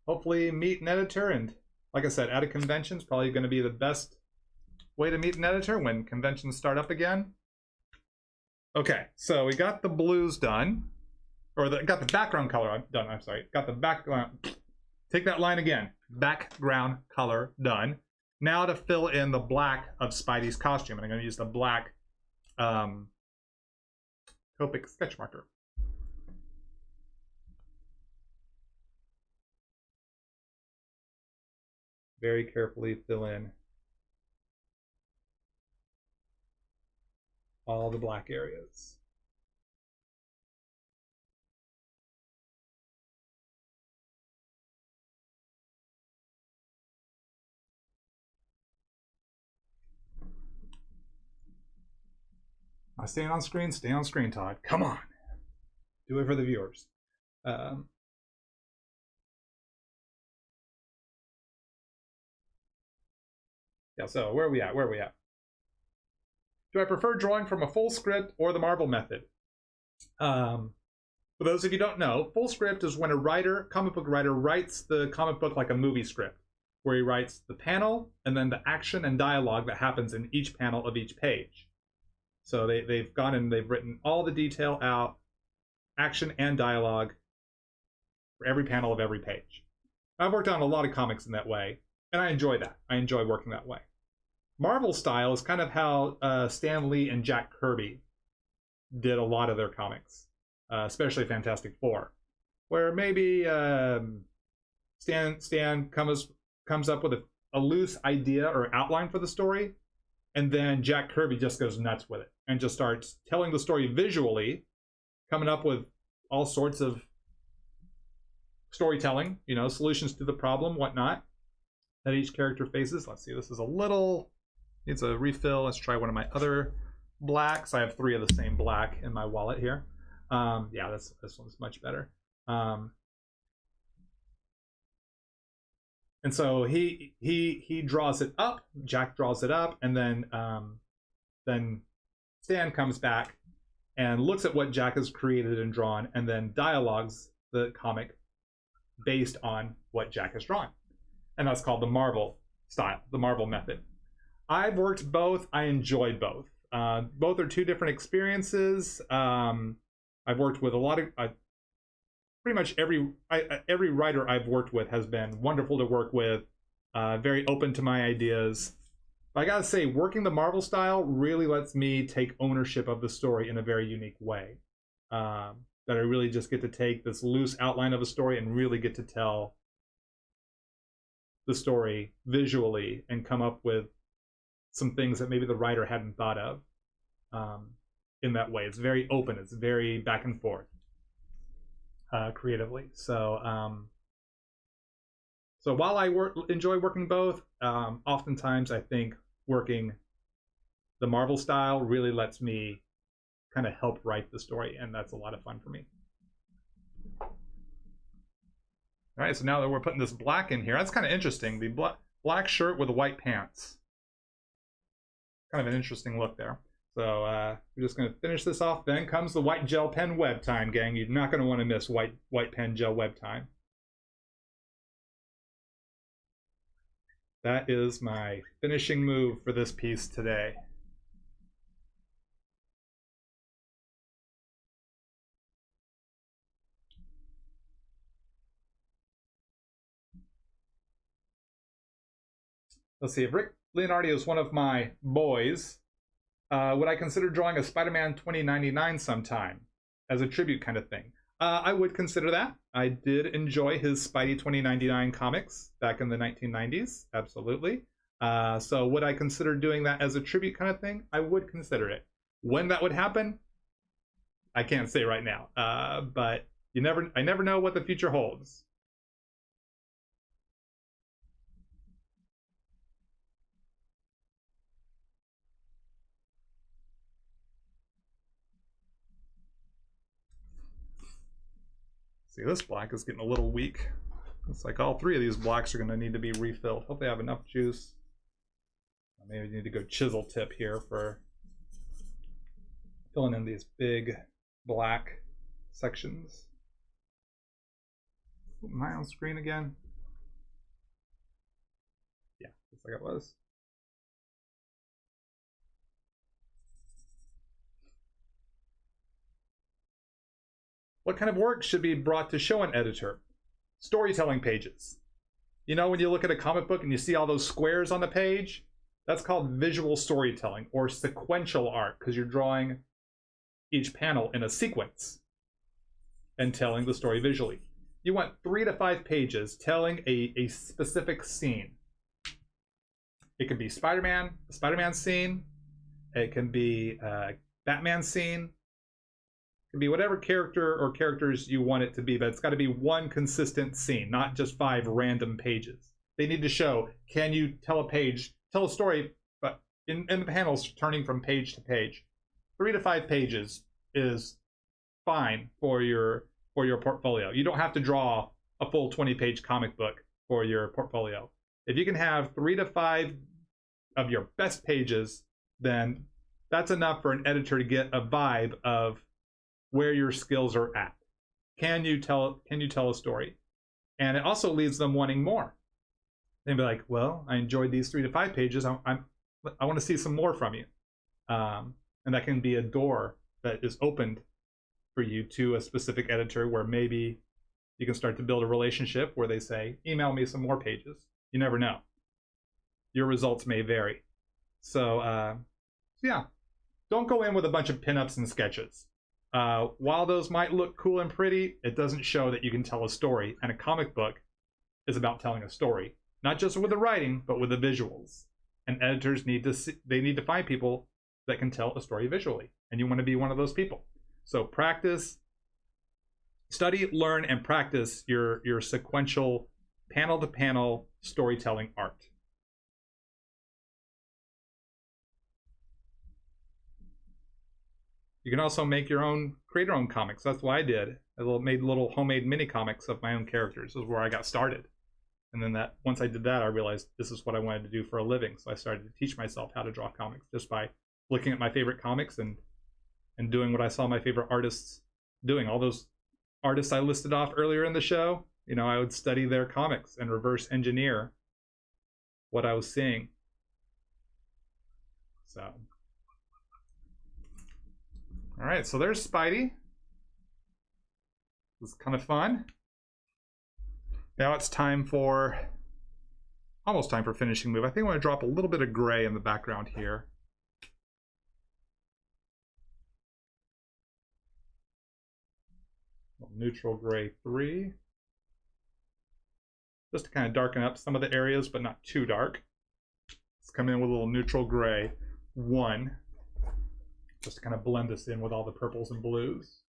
hopefully meet an editor. And like I said, at a convention is probably going to be the best way to meet an editor when conventions start up again. Okay, so we got the blues done, or got the background color done. I'm sorry, got the background. Take that line again. Background color done. Now to fill in the black of Spidey's costume, and I'm going to use the black Copic sketch marker. Very carefully fill in all the black areas. Am I staying on screen? Stay on screen, Todd. Come on. Do it for the viewers. Yeah, so where are we at? Do I prefer drawing from a full script or the Marvel method? For those of you who don't know, full script is when a comic book writer, writes the comic book like a movie script, where he writes the panel and then the action and dialogue that happens in each panel of each page. So they've gone and they've written all the detail out, action and dialogue, for every panel of every page. I've worked on a lot of comics in that way, and I enjoy that. I enjoy working that way. Marvel style is kind of how Stan Lee and Jack Kirby did a lot of their comics, especially Fantastic Four, where maybe Stan comes up with a loose idea or outline for the story, and then Jack Kirby just goes nuts with it and just starts telling the story visually, coming up with all sorts of storytelling, solutions to the problem, whatnot, that each character faces. Let's see, this is needs a refill. Let's try one of my other blacks. I have 3 of the same black in my wallet here. Yeah, this one's much better. And so he draws it up, Jack draws it up, and then then Stan comes back and looks at what Jack has created and drawn, and then dialogues the comic based on what Jack has drawn. And that's called the Marvel style, the Marvel method. I've worked both. I enjoy both. Both are two different experiences. I've worked with a lot of, pretty much every writer I've worked with has been wonderful to work with, very open to my ideas. But I gotta say, working the Marvel style really lets me take ownership of the story in a very unique way. That I really just get to take this loose outline of a story and really get to tell the story visually and come up with some things that maybe the writer hadn't thought of in that way. It's very open. It's very back and forth creatively. So while I enjoy working both, oftentimes I think working the Marvel style really lets me kind of help write the story, and that's a lot of fun for me. All right, so now that we're putting this black in here, that's kind of interesting. The black shirt with the white pants. Kind of an interesting look there. So we're just going to finish this off. Then comes the white gel pen web time, gang. You're not going to want to miss white pen gel web time. That is my finishing move for this piece today. Let's see, if Rick Leonardi is one of my boys, would I consider drawing a Spider-Man 2099 sometime as a tribute kind of thing? I would consider that. I did enjoy his Spidey 2099 comics back in the 1990s, absolutely. So would I consider doing that as a tribute kind of thing? I would consider it. When that would happen, I can't say right now. But I never know what the future holds. See, this black is getting a little weak. It's like all three of these blacks are going to need to be refilled. Hope they have enough juice. Maybe I need to go chisel tip here for filling in these big black sections. Am I on screen again? Yeah, looks like it was. What kind of work should be brought to show an editor? Storytelling pages. You know, when you look at a comic book and you see all those squares on the page, that's called visual storytelling or sequential art, because you're drawing each panel in a sequence and telling the story visually. You want 3 to 5 pages telling a specific scene. It can be Spider-Man, a Spider-Man scene. It can be a Batman scene. It can be whatever character or characters you want it to be, but it's got to be one consistent scene, not just 5 random pages. They need to show, can you tell a story, but in the panels turning from page to page. 3 to 5 pages is fine for your portfolio. You don't have to draw a full 20-page comic book for your portfolio. If you can have 3 to 5 of your best pages, then that's enough for an editor to get a vibe of where your skills are at. Can you tell a story? And it also leaves them wanting more. They'd be like, well, I enjoyed these 3 to 5 pages. I want to see some more from you. And that can be a door that is opened for you to a specific editor where maybe you can start to build a relationship where they say, email me some more pages. You never know. Your results may vary. So yeah, don't go in with a bunch of pinups and sketches. While those might look cool and pretty, it doesn't show that you can tell a story. And a comic book is about telling a story, not just with the writing, but with the visuals. And editors need to find people that can tell a story visually. And you want to be one of those people. So practice, study, learn, and practice your sequential panel-to-panel storytelling art. You can also create your own comics. That's what I did. I made little homemade mini comics of my own characters. This is where I got started. And then once I did that, I realized this is what I wanted to do for a living. So I started to teach myself how to draw comics just by looking at my favorite comics and doing what I saw my favorite artists doing. All those artists I listed off earlier in the show, you know, I would study their comics and reverse engineer what I was seeing. So, all right, so there's Spidey. This is kind of fun. Now it's time for, almost time for finishing move. I think I want to drop a little bit of gray in the background here. Neutral gray 3. Just to kind of darken up some of the areas, but not too dark. Let's come in with a little neutral gray 1. Just to kind of blend this in with all the purples and blues.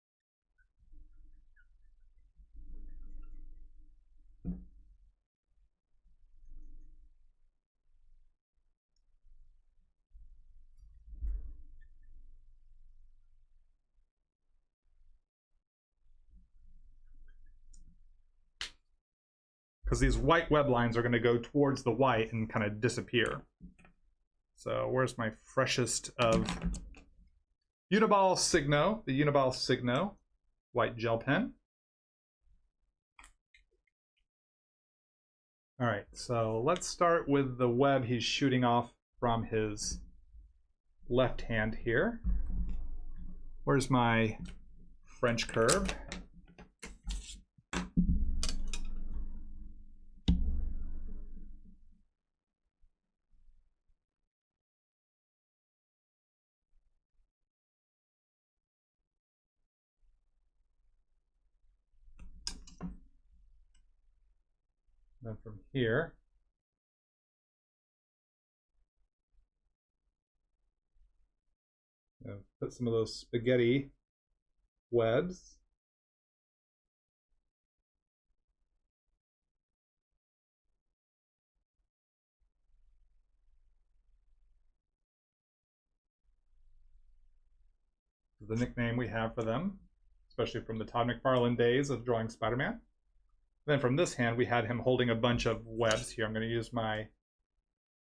Because these white web lines are going to go towards the white and kind of disappear. So where's my freshest of Uniball Signo, the Uniball Signo white gel pen. All right, so let's start with the web he's shooting off from his left hand here. Where's my French curve? Then from here, put some of those spaghetti webs. The nickname we have for them, especially from the Todd McFarlane days of drawing Spider-Man. Then from this hand, we had him holding a bunch of webs here. I'm going to use my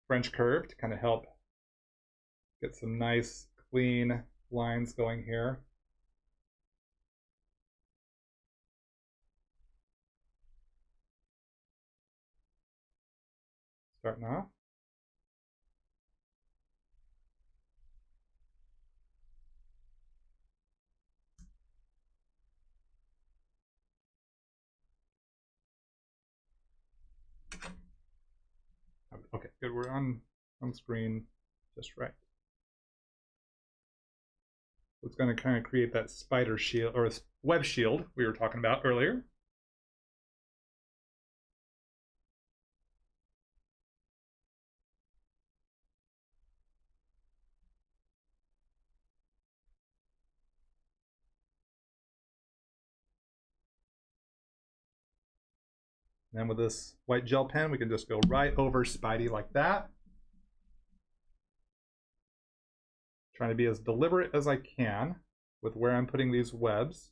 French curve to kind of help get some nice, clean lines going here. Starting off. Okay, good. We're on screen just right. It's going to kind of create that spider shield or web shield we were talking about earlier. And then with this white gel pen, we can just go right over Spidey like that. Trying to be as deliberate as I can with where I'm putting these webs.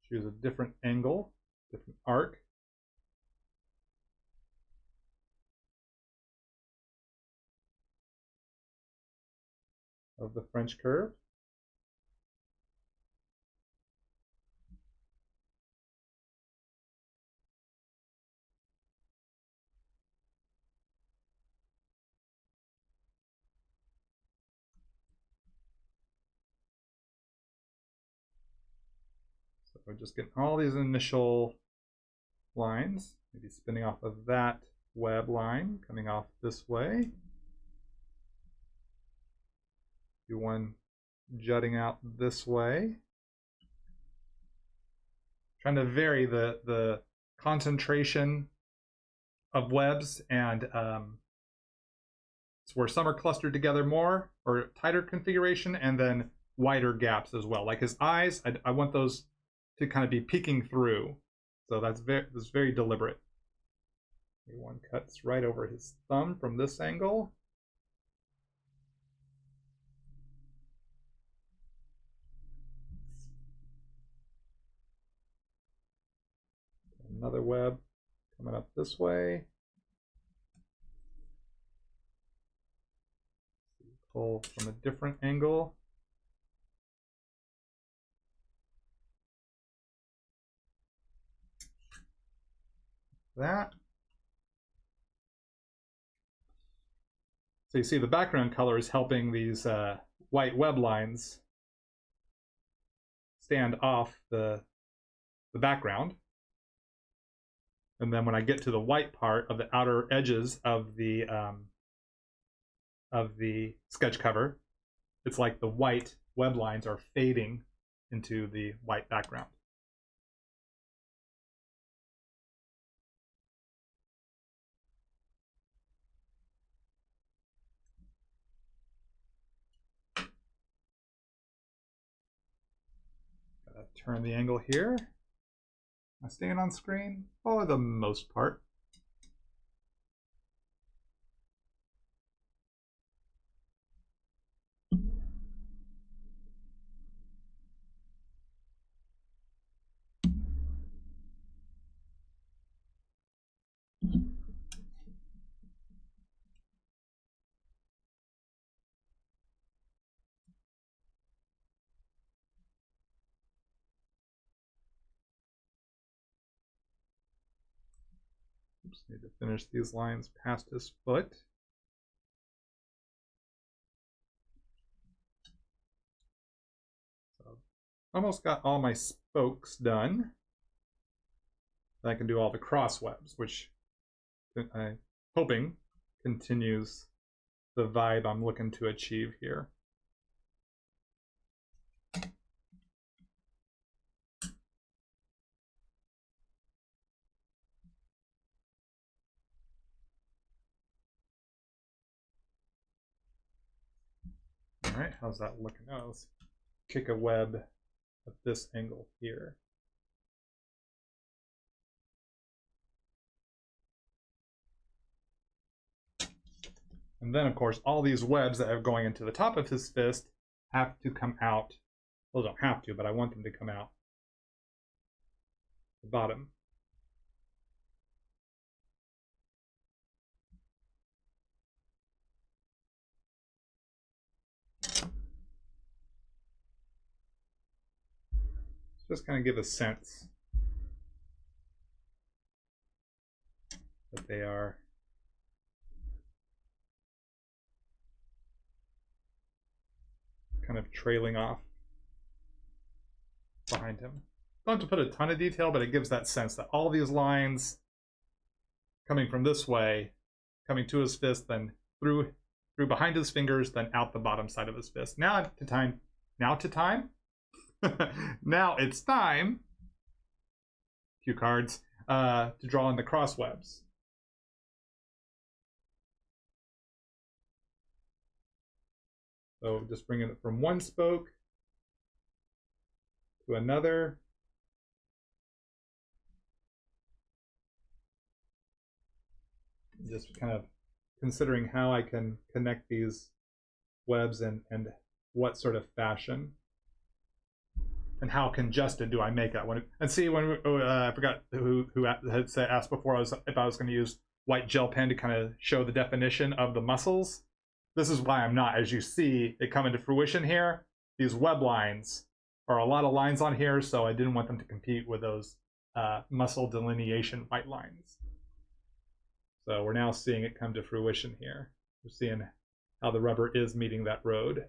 Choose a different angle, different arc. Of the French curve. So we're just getting all these initial lines, maybe spinning off of that web line, coming off this way. Do one jutting out this way. Trying to vary the concentration of webs and it's where some are clustered together more or tighter configuration and then wider gaps as well. Like his eyes, I want those to kind of be peeking through. So that's very deliberate. One cuts right over his thumb from this angle. Another web coming up this way. Pull from a different angle. That. So you see the background color is helping these white web lines stand off the background. And then when I get to the white part of the outer edges of the sketch cover, it's like the white web lines are fading into the white background. Gotta turn the angle here. Am I staying on screen? For the most part. Oops, need to finish these lines past his foot. So almost got all my spokes done. I can do all the cross webs, which I'm hoping continues the vibe I'm looking to achieve here. All right, how's that looking? Oh, let's kick a web at this angle here. And then, of course, all these webs that are going into the top of his fist have to come out. Well, they don't have to, but I want them to come out the bottom. Just kind of give a sense that they are kind of trailing off behind him. Don't have to put a ton of detail, but it gives that sense that all these lines coming from this way, coming to his fist, then through behind his fingers, then out the bottom side of his fist. Now it's time, cue cards, to draw in the cross webs. So just bringing it from one spoke to another. Just kind of considering how I can connect these webs and what sort of fashion and how congested do I make that one. And see, when I forgot who had asked before if I was going to use white gel pen to kind of show the definition of the muscles. This is why I'm not. As you see it come into fruition here, these web lines are a lot of lines on here, so I didn't want them to compete with those muscle delineation white lines. So we're now seeing it come to fruition here. We're seeing how the rubber is meeting that road.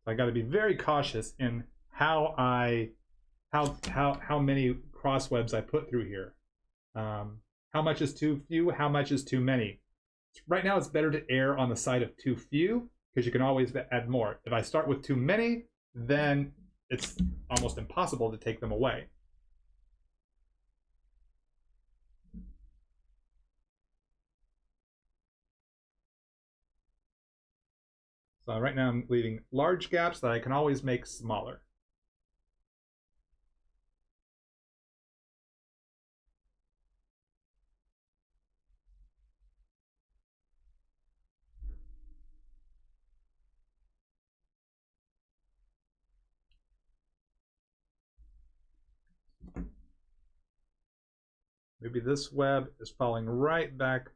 I got to be very cautious in how many cross webs I put through here. How much is too few? How much is too many? Right now, it's better to err on the side of too few because you can always add more. If I start with too many, then it's almost impossible to take them away. So right now I'm leaving large gaps that I can always make smaller. Maybe this web is falling right back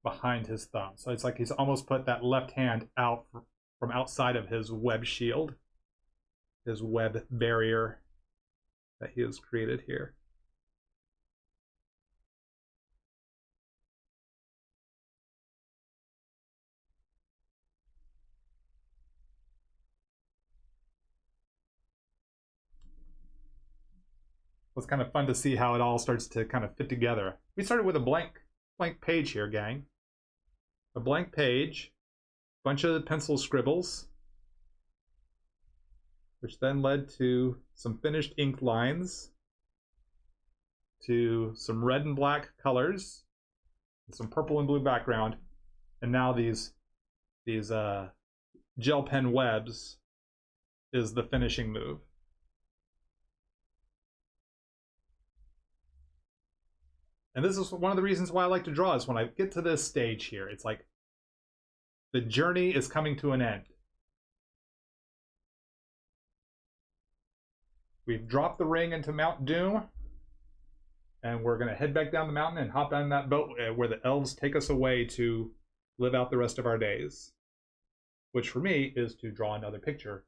behind his thumb. So it's like he's almost put that left hand out from outside of his web shield, his web barrier that he has created here. It's kind of fun to see how it all starts to kind of fit together. We started with a blank page here, gang. A blank page, bunch of pencil scribbles, which then led to some finished ink lines, to some red and black colors, and some purple and blue background, and now these gel pen webs is the finishing move. And this is one of the reasons why I like to draw, is when I get to this stage here, it's like the journey is coming to an end. We've dropped the ring into Mount Doom, and we're going to head back down the mountain and hop on that boat where the elves take us away to live out the rest of our days. Which for me is to draw another picture.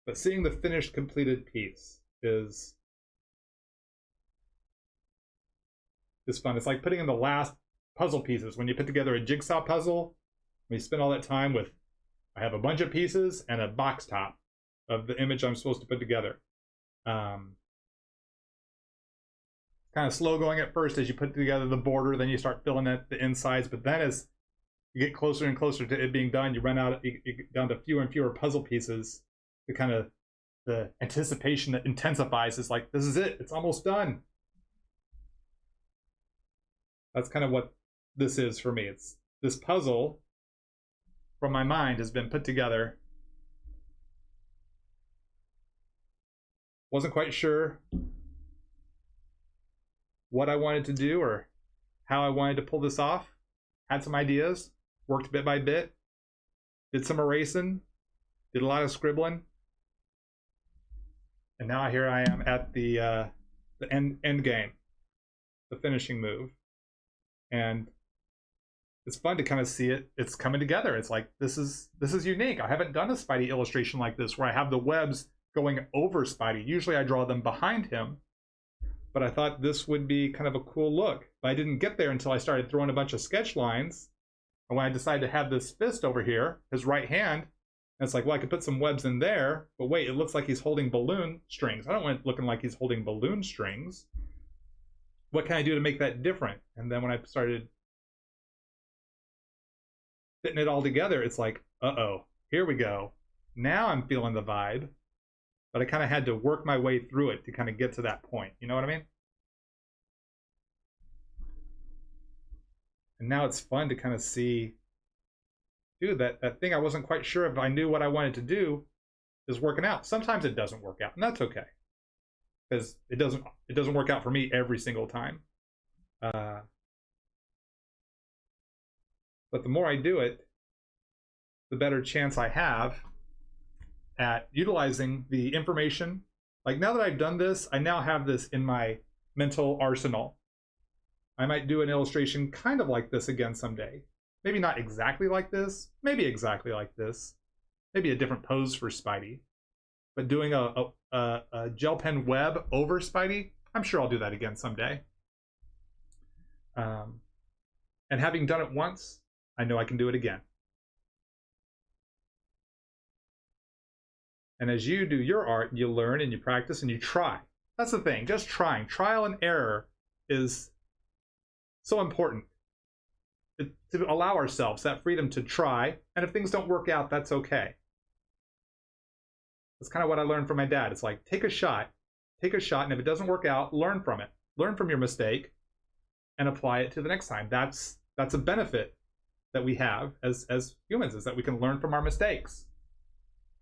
But seeing the finished, completed piece is fun. It's like putting in the last puzzle pieces. When you put together a jigsaw puzzle, when you spend all that time with, I have a bunch of pieces and a box top of the image I'm supposed to put together. Kind of slow going at first as you put together the border, then you start filling in the insides, but then as you get closer and closer to it being done, you run out, you get down to fewer and fewer puzzle pieces. The kind of the anticipation that intensifies is like, this is it, it's almost done. That's kind of what this is for me. It's this puzzle from my mind has been put together. Wasn't quite sure what I wanted to do or how I wanted to pull this off. Had some ideas, worked bit by bit, did some erasing, did a lot of scribbling. And now here I am at the end game, the finishing move. And it's fun to kind of see it. It's coming together. It's like, this is unique. I haven't done a Spidey illustration like this where I have the webs going over Spidey. Usually I draw them behind him, but I thought this would be kind of a cool look. But I didn't get there until I started throwing a bunch of sketch lines. And when I decided to have this fist over here, his right hand, and it's like, well, I could put some webs in there, but wait, it looks like he's holding balloon strings. I don't want it looking like he's holding balloon strings. What can I do to make that different? And then when I started fitting it all together, it's like, uh-oh, here we go. Now I'm feeling the vibe, but I kind of had to work my way through it to kind of get to that point. You know what I mean? And now it's fun to kind of see, dude, that thing I wasn't quite sure if I knew what I wanted to do is working out. Sometimes it doesn't work out, and that's okay, because it doesn't work out for me every single time. But the more I do it, the better chance I have at utilizing the information. Like, now that I've done this, I now have this in my mental arsenal. I might do an illustration kind of like this again someday. Maybe not exactly like this, maybe exactly like this, maybe a different pose for Spidey. But doing a gel pen web over Spidey, I'm sure I'll do that again someday. And having done it once, I know I can do it again. And as you do your art, you learn and you practice and you try. That's the thing, just trying. Trial and error is so important. To allow ourselves that freedom to try, and if things don't work out, that's okay. That's kind of what I learned from my dad. It's like, take a shot, and if it doesn't work out, learn from it. Learn from your mistake and apply it to the next time. That's a benefit that we have as humans, is that we can learn from our mistakes.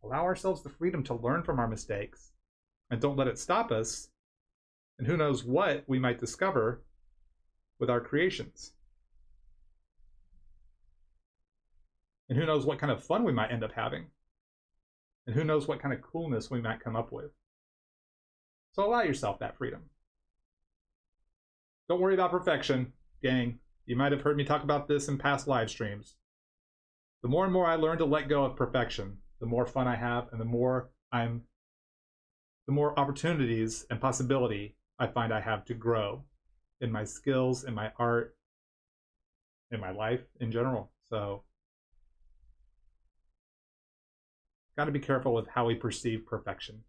Allow ourselves the freedom to learn from our mistakes, and don't let it stop us. And who knows what we might discover with our creations. And who knows what kind of fun we might end up having. And who knows what kind of coolness we might come up with. So allow yourself that freedom. Don't worry about perfection, gang. You might have heard me talk about this in past live streams. The more and more I learn to let go of perfection, the more fun I have, and the more opportunities and possibility I find I have to grow in my skills, in my art, in my life in general. So, got to be careful with how we perceive perfection.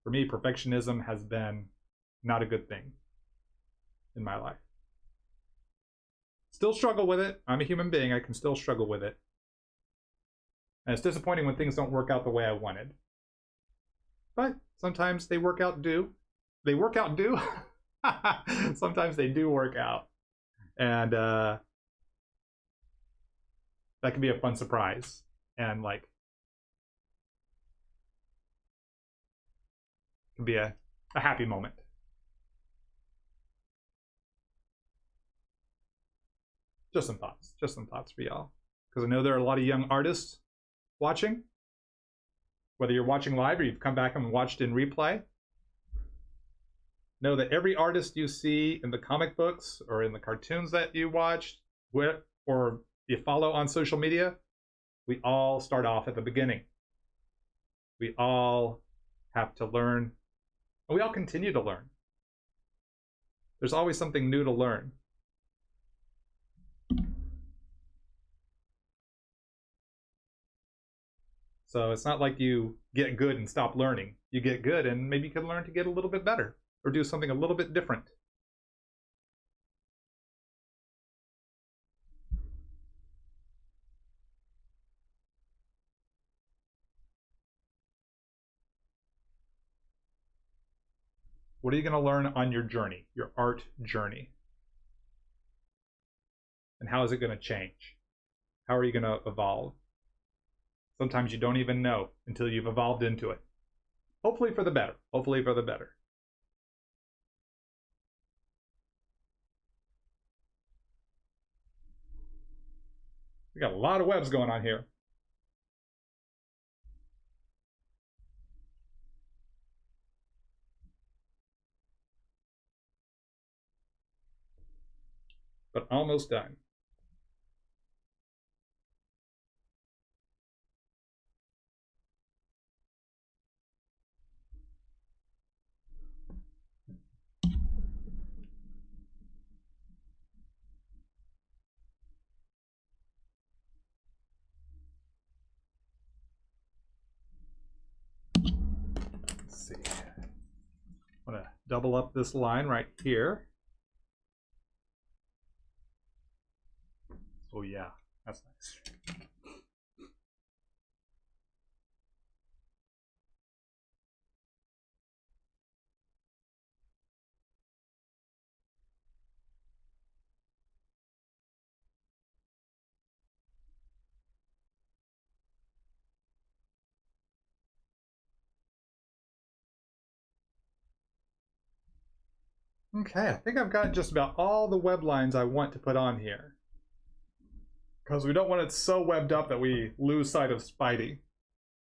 For me, perfectionism has been not a good thing in my life. Still struggle with it. I'm a human being. I can still struggle with it. And it's disappointing when things don't work out the way I wanted. But sometimes they work out due. They work out due? Sometimes they do work out. And that can be a fun surprise. And like, it can be a happy moment. Just some thoughts for y'all. Because I know there are a lot of young artists watching. Whether you're watching live or you've come back and watched in replay. Know that every artist you see in the comic books or in the cartoons that you watched or you follow on social media, we all start off at the beginning. We all have to learn, and we all continue to learn. There's always something new to learn. So it's not like you get good and stop learning. You get good and maybe you can learn to get a little bit better or do something a little bit different. What are you going to learn on your journey, your art journey? And how is it going to change? How are you going to evolve? Sometimes you don't even know until you've evolved into it. Hopefully for the better. Hopefully for the better. We got a lot of webs going on here. But almost done. Let's see. I'm going to double up this line right here. Oh yeah, that's nice. Okay, I think I've got just about all the web lines I want to put on here. Because we don't want it so webbed up that we lose sight of Spidey.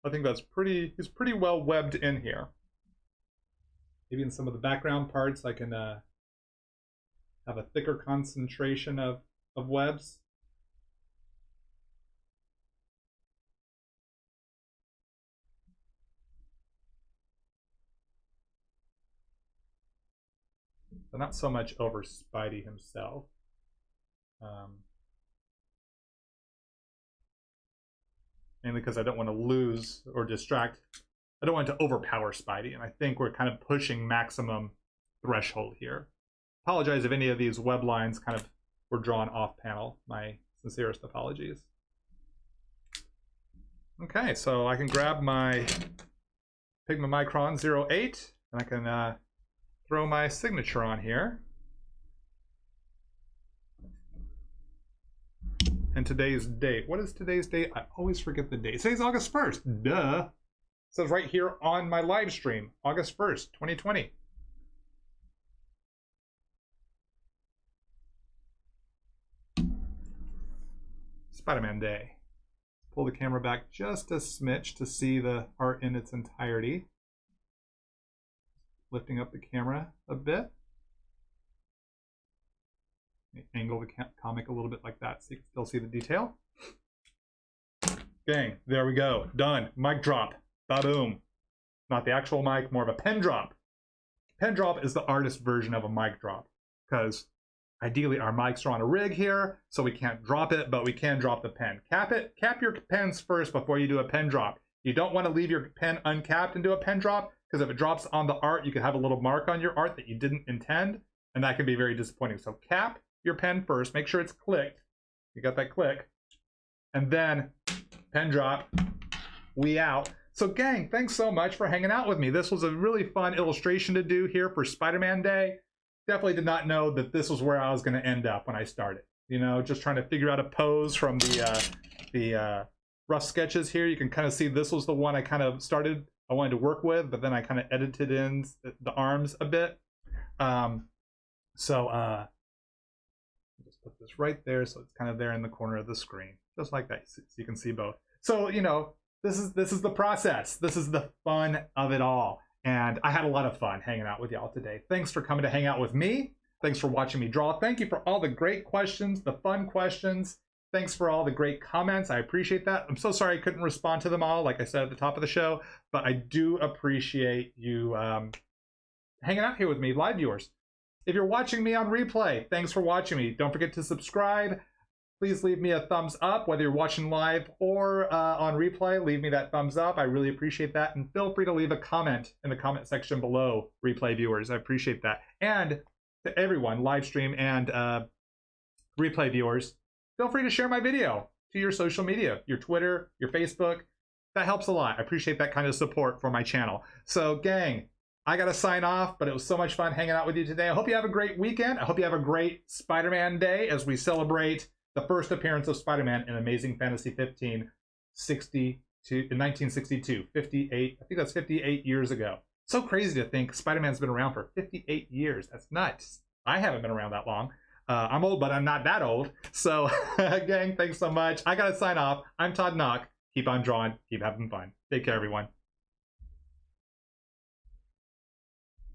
I think that's he's pretty well webbed in here. Maybe in some of the background parts I can have a thicker concentration of webs. But not so much over Spidey himself. Mainly because I don't want to lose or distract. I don't want to overpower Spidey, and I think we're kind of pushing maximum threshold here. Apologize if any of these web lines kind of were drawn off panel. My sincerest apologies. Okay, so I can grab my Pigma Micron 08, and I can throw my signature on here. And today's date. What is today's date? I always forget the date. Today's August 1st. Duh. It says right here on my live stream, August 1st, 2020. Spider-Man Day. Pull the camera back just a smidge to see the art in its entirety. Lifting up the camera a bit. Angle the comic a little bit like that so you can still see the detail. Gang, there we go. Done. Mic drop. Ba-boom. Not the actual mic, more of a pen drop. Pen drop is the artist version of a mic drop, because ideally our mics are on a rig here, so we can't drop it, but we can drop the pen. Cap it. Cap your pens first before you do a pen drop. You don't want to leave your pen uncapped and do a pen drop, because if it drops on the art, you could have a little mark on your art that you didn't intend, and that can be very disappointing. So cap your pen first. Make sure it's clicked. You got that click. And then pen drop. We out. So gang, thanks so much for hanging out with me. This was a really fun illustration to do here for Spider-Man Day. Definitely did not know that this was where I was going to end up when I started. You know, just trying to figure out a pose from the rough sketches here. You can kind of see this was the one I kind of started, I wanted to work with, but then I kind of edited in the arms a bit. Just put this right there so it's kind of there in the corner of the screen, just like that, so you can see both. So, you know, this is the process. This is the fun of it all. And I had a lot of fun hanging out with y'all today. Thanks for coming to hang out with me. Thanks for watching me draw. Thank you for all the great questions, the fun questions. Thanks for all the great comments. I appreciate that. I'm so sorry I couldn't respond to them all, like I said at the top of the show, but I do appreciate you hanging out here with me, live viewers. If you're watching me on replay, thanks for watching me. Don't forget to subscribe. Please leave me a thumbs up, whether you're watching live or on replay. Leave me that thumbs up. I really appreciate that. And feel free to leave a comment in the comment section below, replay viewers. I appreciate that. And to everyone, live stream and replay viewers, feel free to share my video to your social media, your Twitter, your Facebook. That helps a lot. I appreciate that kind of support for my channel. So gang, I got to sign off, but it was so much fun hanging out with you today. I hope you have a great weekend. I hope you have a great Spider-Man Day as we celebrate the first appearance of Spider-Man in Amazing Fantasy 15, 1962, 58, I think that's 58 years ago. So crazy to think Spider-Man's been around for 58 years. That's nuts. I haven't been around that long. I'm old, but I'm not that old. So, gang, thanks so much. I got to sign off. I'm Todd Nauck. Keep on drawing. Keep having fun. Take care, everyone.